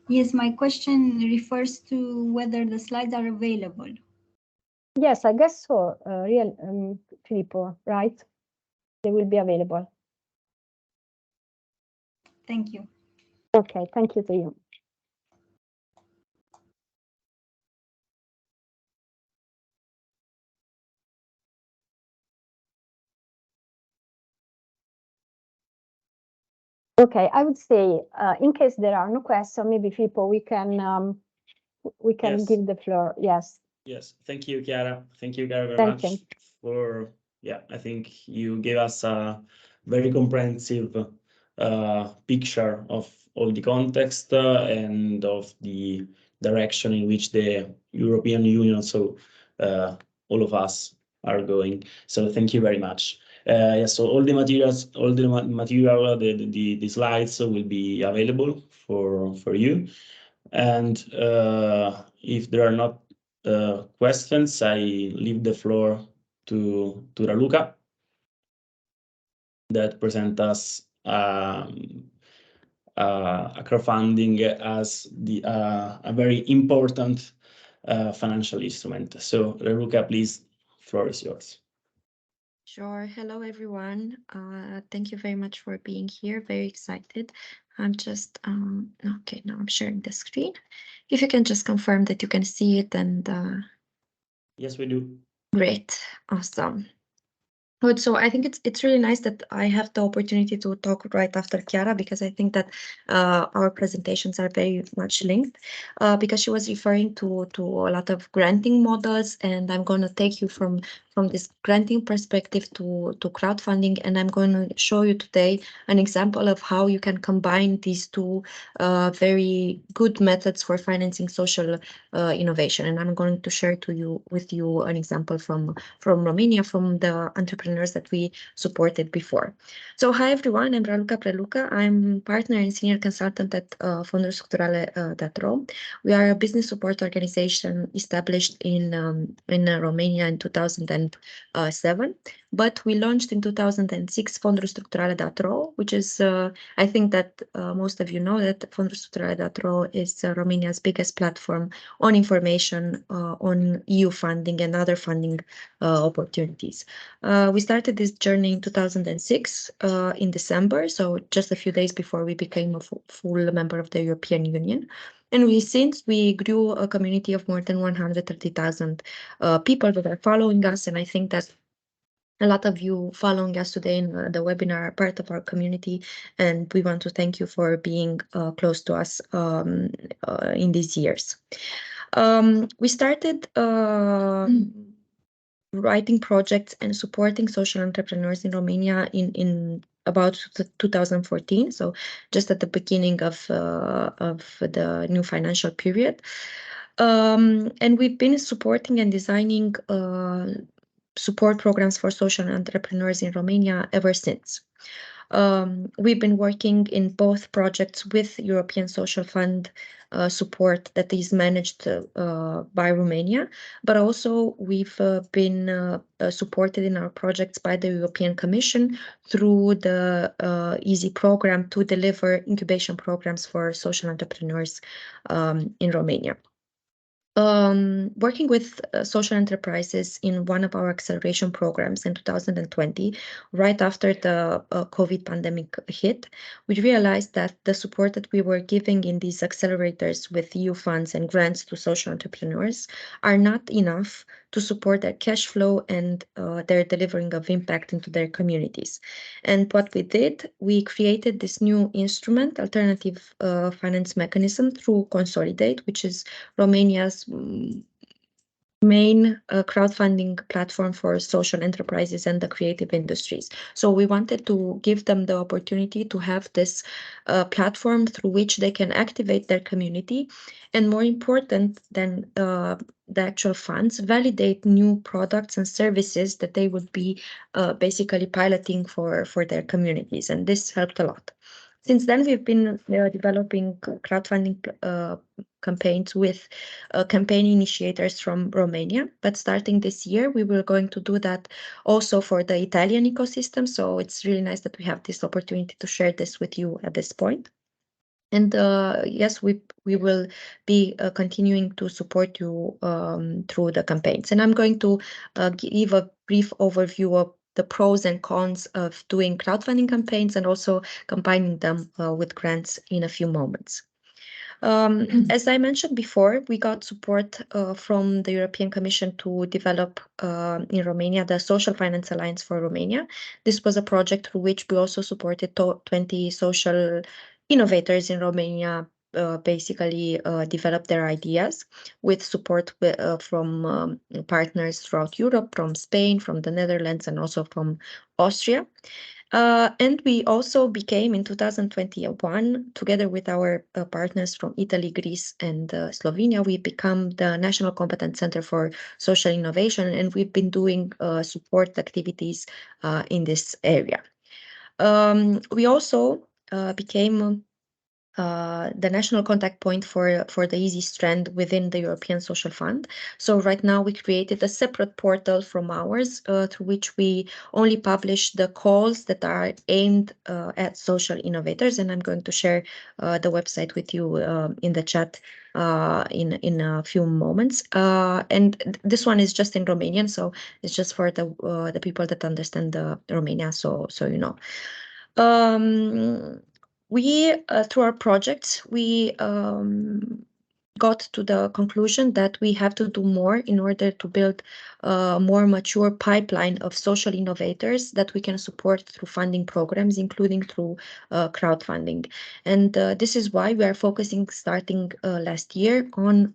Yes, my question refers to whether the slides are available. Yes, I guess so, Filippo, right? They will be available. Thank you. Okay, thank you to you. Okay, I would say, in case there are no questions, maybe Filippo, we can yes. Give the floor. Yes. Yes, thank you, Chiara. Thank you, Chiara, very much for, I think you gave us a very comprehensive picture of all the context and of the direction in which the European Union, so all of us are going. So thank you very much. So all the materials, the slides will be available for you. And if there are not questions, I leave the floor to Raluca that present us a crowdfunding as a very important financial instrument. So Raluca, please, floor is yours. Sure. Hello, everyone. Thank you very much for being here. Very excited. I'm just, okay, now I'm sharing the screen. If you can just confirm that you can see it and... Yes, we do. Great. Awesome. Good. So I think it's really nice that I have the opportunity to talk right after Chiara, because I think that our presentations are very much linked, because she was referring to a lot of granting models, and I'm going to take you from this granting perspective to crowdfunding, and I'm going to show you today an example of how you can combine these two very good methods for financing social innovation. And I'm going to share with you an example from Romania, from the entrepreneurs that we supported before. So hi everyone, I'm Raluca Preluca. I'm partner and senior consultant at Fonduri-Structurale.ro. We are a business support organization established in Romania in 2007, but we launched in 2006 Fonduri-Structurale.ro, which is, I think that most of you know that Fonduri-Structurale.ro is Romania's biggest platform on information on EU funding and other funding opportunities. We started this journey in 2006 in December, so just a few days before we became a full member of the European Union. And since we grew a community of more than 130,000 people that are following us, and I think that a lot of you following us today in the webinar are part of our community, and we want to thank you for being close to us in these years. We started writing projects and supporting social entrepreneurs in Romania in about 2014, so just at the beginning of the new financial period. And we've been supporting and designing support programs for social entrepreneurs in Romania ever since. We've been working in both projects with European Social Fund support that is managed by Romania, but also we've been supported in our projects by the European Commission through the EASY program to deliver incubation programs for social entrepreneurs in Romania. Working with social enterprises in one of our acceleration programs in 2020, right after the COVID pandemic hit, we realized that the support that we were giving in these accelerators with EU funds and grants to social entrepreneurs are not enough to support their cash flow and their delivering of impact into their communities. And what we did, we created this new instrument, alternative finance mechanism through Consolidate, which is Romania's main crowdfunding platform for social enterprises and the creative industries. So we wanted to give them the opportunity to have this platform through which they can activate their community, and more important than the actual funds, validate new products and services that they would be basically piloting for their communities, and this helped a lot. Since then, we've been developing crowdfunding campaigns with campaign initiators from Romania, but starting this year, we were going to do that also for the Italian ecosystem. So it's really nice that we have this opportunity to share this with you at this point. And yes, we will be continuing to support you through the campaigns. And I'm going to give a brief overview of the pros and cons of doing crowdfunding campaigns and also combining them with grants in a few moments. As I mentioned before, we got support from the European Commission to develop in Romania the Social Finance Alliance for Romania. This was a project through which we also supported 20 social innovators in Romania basically develop their ideas with support from partners throughout Europe, from Spain, from the Netherlands, and also from Austria. And we also became in 2021, together with our partners from Italy, Greece, and Slovenia, we become the National Competence Center for Social Innovation, and we've been doing support activities in this area. We also became the national contact point for the EASY strand within the European Social Fund. So right now we created a separate portal from ours through which we only publish the calls that are aimed at social innovators. And I'm going to share the website with you in the chat in a few moments. And this one is just in Romanian, so it's just for the people that understand Romania. So you know. We through our projects, we got to the conclusion that we have to do more in order to build a more mature pipeline of social innovators that we can support through funding programs, including through crowdfunding. And this is why we are focusing, starting last year, on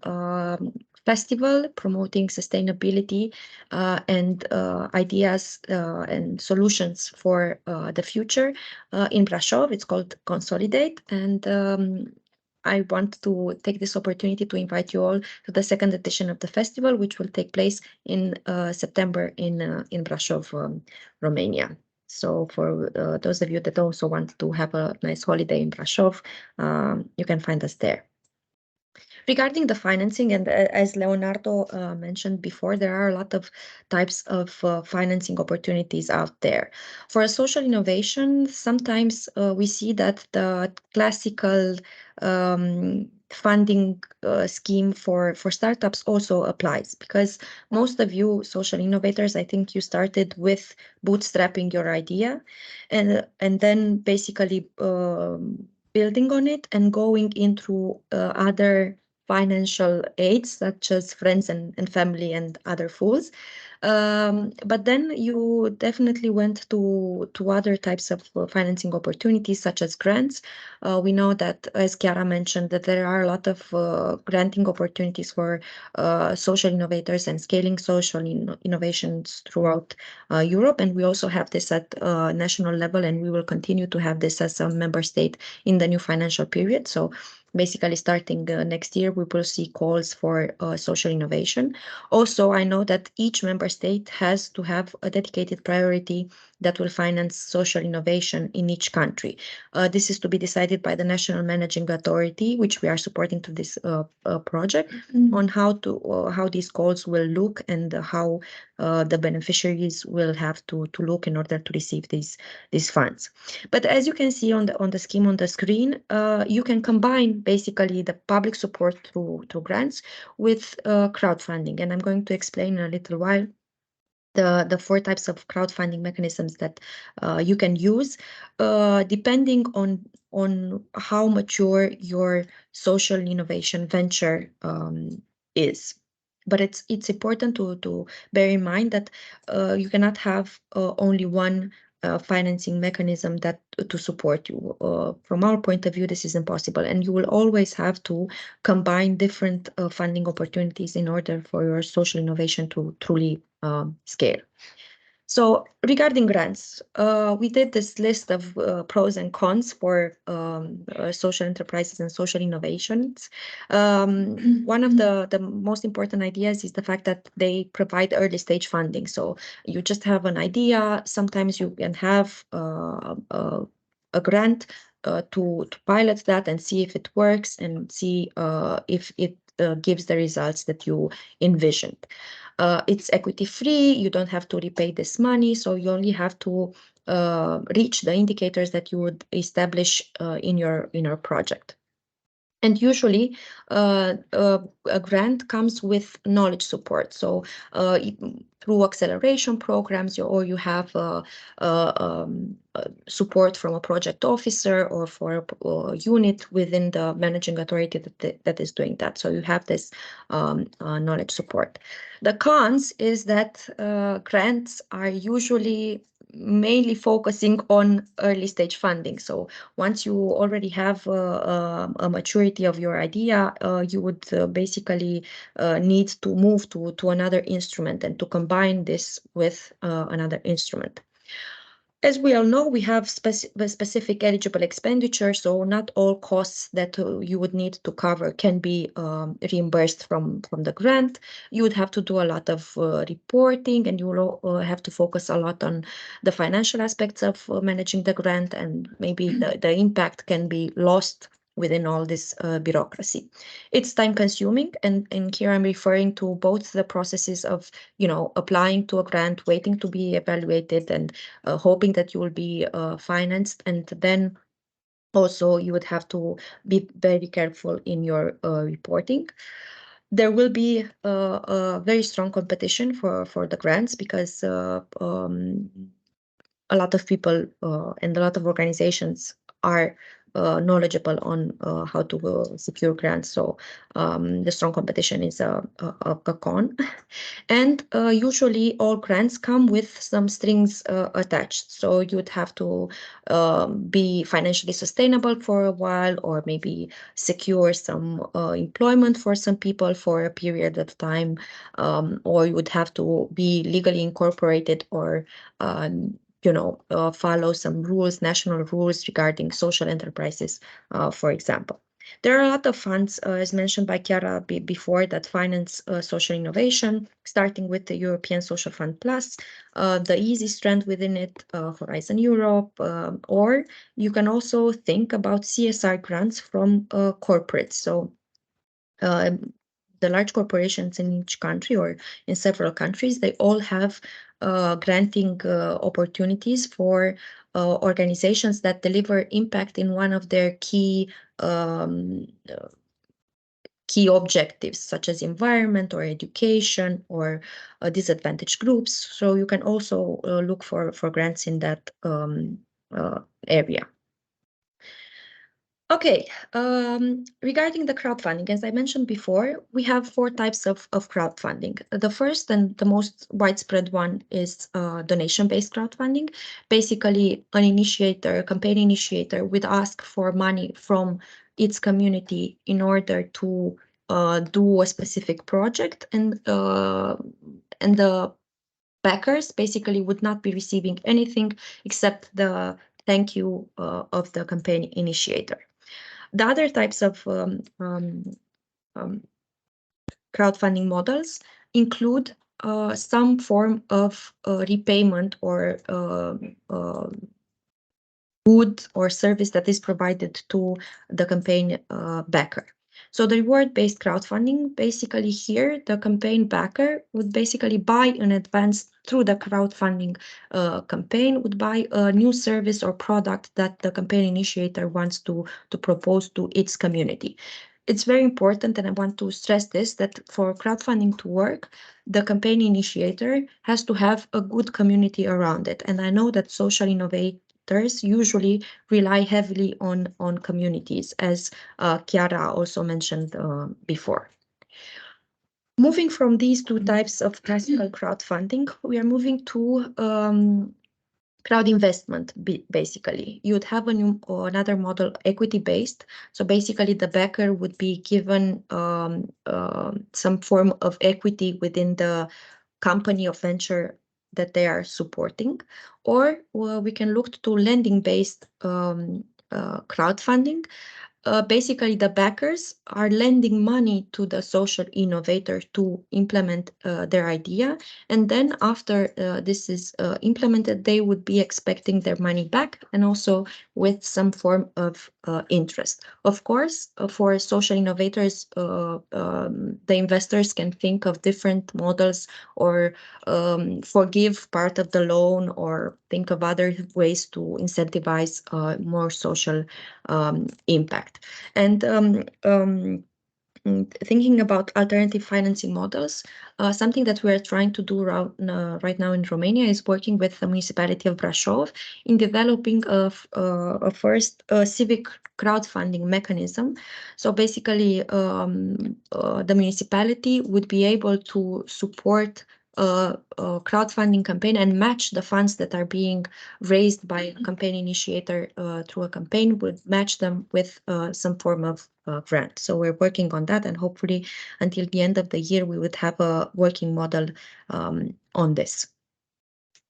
festival promoting sustainability and ideas and solutions for the future in Brașov. It's called Consolidate, and I want to take this opportunity to invite you all to the second edition of the festival, which will take place in September in Brașov, Romania. So for those of you that also want to have a nice holiday in Brașov, you can find us there. Regarding the financing, and as Leonardo mentioned before, there are a lot of types of financing opportunities out there. For a social innovation, sometimes we see that the classical funding scheme for startups also applies, because most of you social innovators, I think you started with bootstrapping your idea and then basically building on it and going into other financial aids such as friends and family and other fools. But then you definitely went to other types of financing opportunities such as grants. We know that, as Chiara mentioned, that there are a lot of granting opportunities for social innovators and scaling social innovations throughout Europe. And we also have this at national level, and we will continue to have this as a member state in the new financial period. So basically starting next year, we will see calls for social innovation. Also, I know that each member state has to have a dedicated priority that will finance social innovation in each country. This is to be decided by the National Managing Authority, which we are supporting to this project, on how these calls will look and how the beneficiaries will have to look in order to receive these funds. But as you can see on the scheme on the screen, you can combine basically the public support through grants with crowdfunding, and I'm going to explain in a little while the 4 types of crowdfunding mechanisms that you can use depending on how mature your social innovation venture is. But it's important to bear in mind that you cannot have only one financing mechanism that to support you. From our point of view, this is impossible, and you will always have to combine different funding opportunities in order for your social innovation to truly scale. So regarding grants, we did this list of pros and cons for social enterprises and social innovations. One of the most important ideas is the fact that they provide early stage funding. So you just have an idea. Sometimes you can have a grant to pilot that and see if it works and see if it gives the results that you envisioned. It's equity free, you don't have to repay this money, so you only have to reach the indicators that you would establish in your project. And usually a grant comes with knowledge support. So through acceleration programs, or you have support from a project officer or for a unit within the managing authority that is doing that. So you have this knowledge support. The cons is that grants are usually mainly focusing on early stage funding. So once you already have a maturity of your idea, you would basically need to move to another instrument and to combine this with another instrument. As we all know, we have specific eligible expenditure, so not all costs that you would need to cover can be reimbursed from the grant. You would have to do a lot of reporting, and you will have to focus a lot on the financial aspects of managing the grant, and maybe the impact can be lost within all this bureaucracy. It's time consuming, and here I'm referring to both the processes of, applying to a grant, waiting to be evaluated, and hoping that you will be financed, and then Also, you would have to be very careful in your reporting. There will be a very strong competition for the grants because a lot of people and a lot of organizations are knowledgeable on how to secure grants. So the strong competition is a con. And usually all grants come with some strings attached. So you'd have to be financially sustainable for a while, or maybe secure some employment for some people for a period of time, or you would have to be legally incorporated, or follow some rules, national rules regarding social enterprises, for example. There are a lot of funds, as mentioned by Chiara before, that finance social innovation, starting with the European Social Fund Plus, the easy strand within it, Horizon Europe, or you can also think about CSR grants from corporates. So the large corporations in each country or in several countries, they all have granting opportunities for organizations that deliver impact in one of their key objectives, such as environment or education or disadvantaged groups. So you can also look for grants in that area. Okay, regarding the crowdfunding, as I mentioned before, we have 4 types of crowdfunding. The first and the most widespread one is donation-based crowdfunding. Basically, an initiator, a campaign initiator, would ask for money from its community in order to do a specific project, and the backers basically would not be receiving anything except the thank you of the campaign initiator. The other types of crowdfunding models include some form of repayment or good or service that is provided to the campaign backer. So the reward-based crowdfunding, basically here, the campaign backer would basically buy in advance through the crowdfunding campaign, would buy a new service or product that the campaign initiator wants to propose to its community. It's very important, and I want to stress this, that for crowdfunding to work, the campaign initiator has to have a good community around it. And I know that social innovators usually rely heavily on communities, as Chiara also mentioned before. Moving from these 2 types of classical crowdfunding, we are moving to crowd investment. Basically, you would have another model, equity-based. So basically, the backer would be given some form of equity within the company of venture that they are supporting, or we can look to lending-based crowdfunding. Basically, the backers are lending money to the social innovator to implement their idea. And then after this is implemented, they would be expecting their money back, and also with some form of interest. Of course, for social innovators, the investors can think of different models, or forgive part of the loan, or think of other ways to incentivize more social impact. And thinking about alternative financing models, something that we are trying to do right now in Romania is working with the municipality of Brașov in developing a first civic crowdfunding mechanism. So basically, the municipality would be able to support a crowdfunding campaign and match the funds that are being raised by a campaign initiator through a campaign, would match them with some form of grant. So we're working on that, and hopefully until the end of the year we would have a working model on this.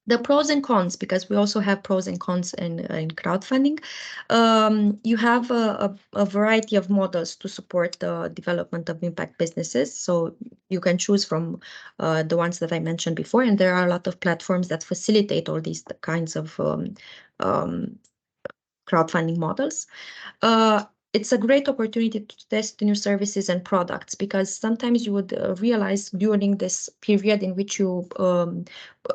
The pros and cons, because we also have pros and cons in crowdfunding. You have a variety of models to support the development of impact businesses. So you can choose from the ones that I mentioned before, and there are a lot of platforms that facilitate all these kinds of crowdfunding models. it's a great opportunity to test new services and products, because sometimes you would realize during this period in which you do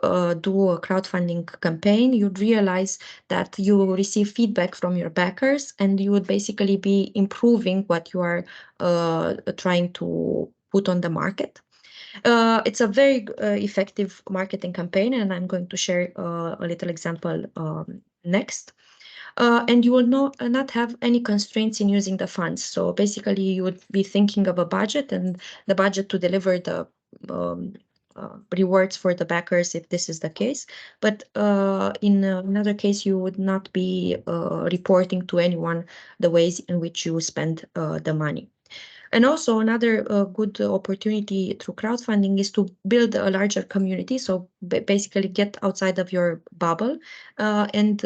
a crowdfunding campaign, you'd realize that you will receive feedback from your backers, and you would basically be improving what you are trying to put on the market. It's a very effective marketing campaign, and I'm going to share a little example next. And you will not have any constraints in using the funds. So basically, you would be thinking of a budget, and the budget to deliver the rewards for the backers if this is the case. But in another case, you would not be reporting to anyone the ways in which you spend the money. And also another good opportunity through crowdfunding is to build a larger community. So basically get outside of your bubble and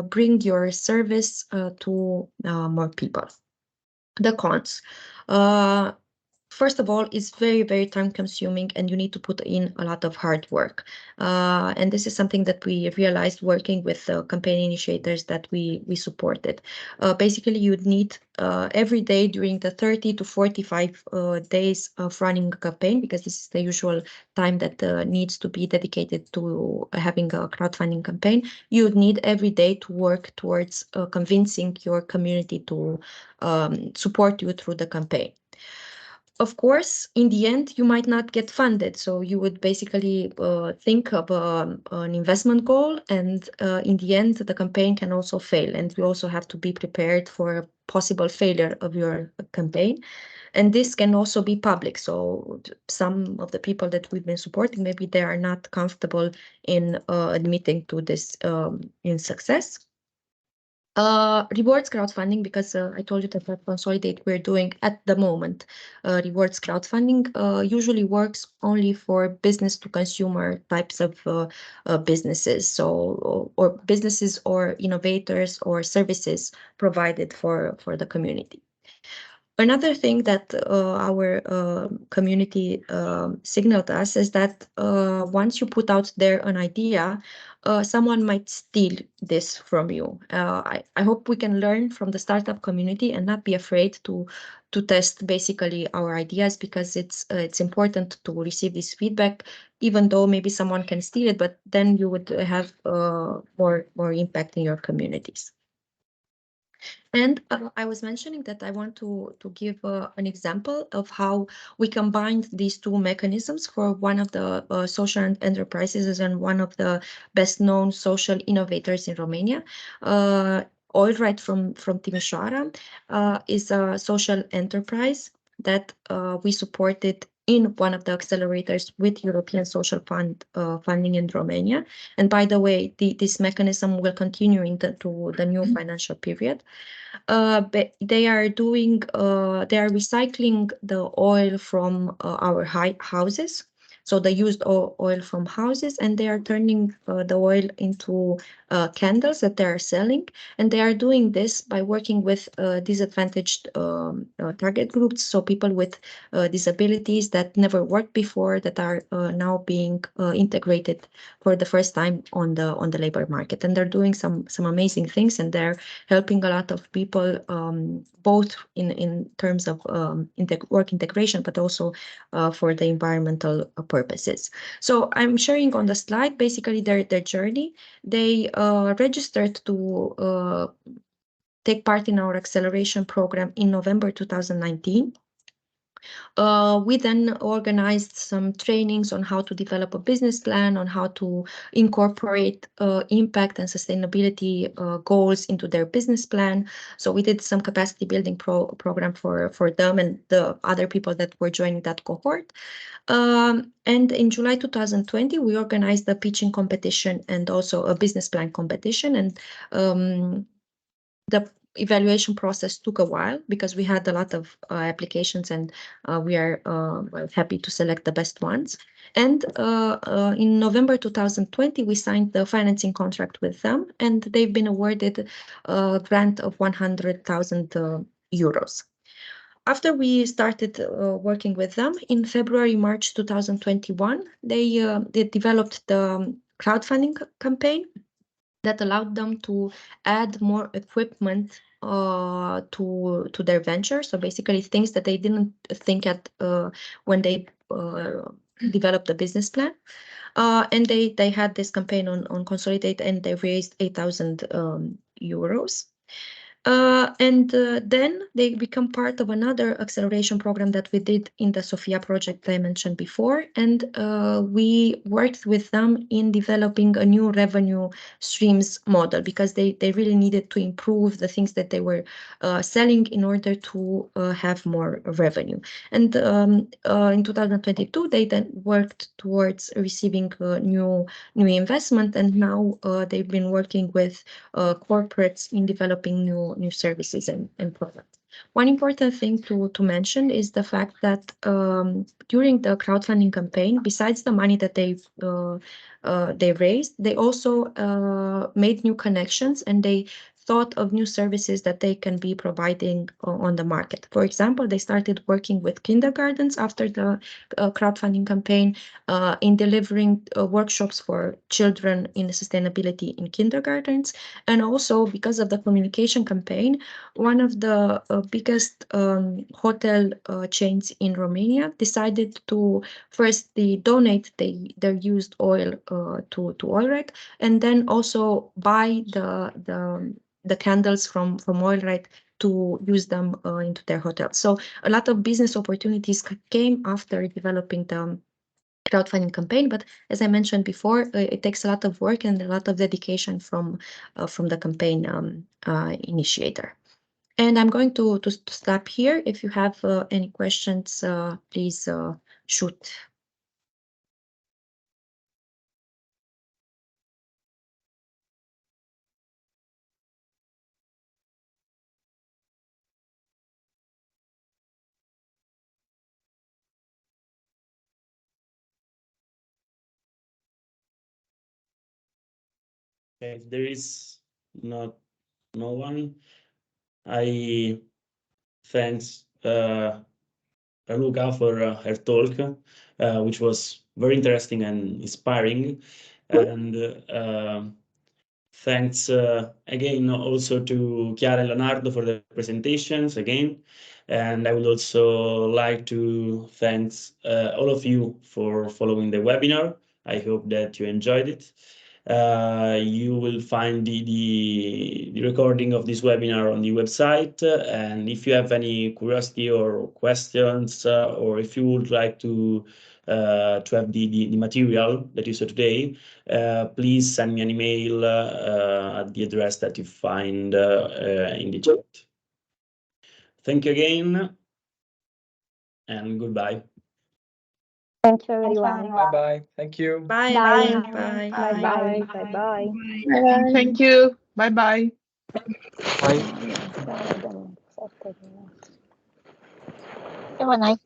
bring your service to more people. The cons. First of all, it's very, very time consuming, and you need to put in a lot of hard work. And this is something that we realized working with campaign initiators that we supported. Basically, you'd need every day during the 30 to 45 days of running a campaign, because this is the usual time that needs to be dedicated to having a crowdfunding campaign. You would need every day to work towards convincing your community to support you through the campaign. Of course, in the end, you might not get funded. So you would basically think of an investment goal, and in the end, the campaign can also fail. And you also have to be prepared for a possible failure of your campaign. And this can also be public. So some of the people that we've been supporting, maybe they are not comfortable in admitting to this in success. Rewards crowdfunding, because I told you that at Consolidate we're doing at the moment rewards crowdfunding usually works only for business to consumer types of businesses, so or businesses or innovators or services provided for the community. Another thing that our community signaled us is that once you put out there an idea, someone might steal this from you. I hope we can learn from the startup community and not be afraid to test basically our ideas, because it's important to receive this feedback, even though maybe someone can steal it, but then you would have more impact in your communities. And I was mentioning that I want to give an example of how we combined these two mechanisms for one of the social enterprises and one of the best known social innovators in Romania. Oilright from Timișoara is a social enterprise that we supported in one of the accelerators with European Social Fund funding in Romania. And by the way, this mechanism will continue into the new financial period. But they are recycling the oil from our houses, so the used oil from houses, and they are turning the oil into candles that they are selling. And they are doing this by working with disadvantaged target groups, so people with disabilities that never worked before, that are now being integrated for the first time on the labor market. And they're doing some amazing things, and they're helping a lot of people, both in terms of work integration, but also for the environmental purposes. So I'm sharing on the slide basically their journey. They registered to take part in our acceleration program in November 2019. We then organized some trainings on how to develop a business plan, on how to incorporate impact and sustainability goals into their business plan. So we did some capacity building program for them and the other people that were joining that cohort. And in July 2020, we organized a pitching competition and also a business plan competition. And the evaluation process took a while because we had a lot of applications, and we are happy to select the best ones. And in November 2020, we signed the financing contract with them, and they've been awarded a grant of 100,000 euros. After we started working with them in February, March 2021, they developed the crowdfunding campaign that allowed them to add more equipment to their venture. So basically things that they didn't think at when they developed the business plan. And they had this campaign on Consolidate, and they raised 8,000 euros. And then they become part of another acceleration program that we did in the Sofia project that I mentioned before. And we worked with them in developing a new revenue streams model, because they really needed to improve the things that they were selling in order to have more revenue. And in 2022, they then worked towards receiving new investment, and now they've been working with corporates in developing new services and products. One important thing to mention is the fact that during the crowdfunding campaign, besides the money that they raised, they also made new connections, and they thought of new services that they can be providing on the market. For example, they started working with kindergartens after the crowdfunding campaign in delivering workshops for children in sustainability in kindergartens. And also, because of the communication campaign, one of the biggest hotel chains in Romania decided to firstly donate their used oil to Oilrite, and then also buy the candles from Oilrite to use them into their hotels. So a lot of business opportunities came after developing the crowdfunding campaign, but as I mentioned before, it takes a lot of work and a lot of dedication from the campaign initiator. And I'm going to stop here. If you have any questions, please shoot. If there is no one, I thanks Luca for her talk, which was very interesting and inspiring. And thanks again also to Chiara and Leonardo for the presentations again. And I would also like to thank all of you for following the webinar. I hope that you enjoyed it. You will find the recording of this webinar on the website. And if you have any curiosity or questions, or if you would like to have the material that you saw today, please send me an email at the address that you find in the chat. Thank you again, and goodbye. Thank you, everyone. Bye-bye. Thank you. Bye. Bye. Bye. Bye-bye. Bye-bye. Thank you. Bye-bye. Bye. Have a nice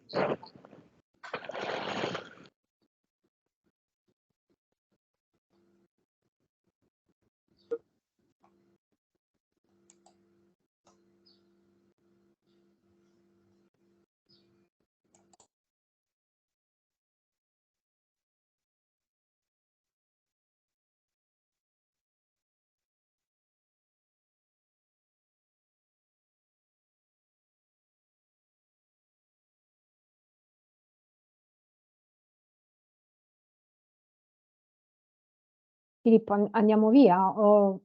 Filippo, andiamo via? O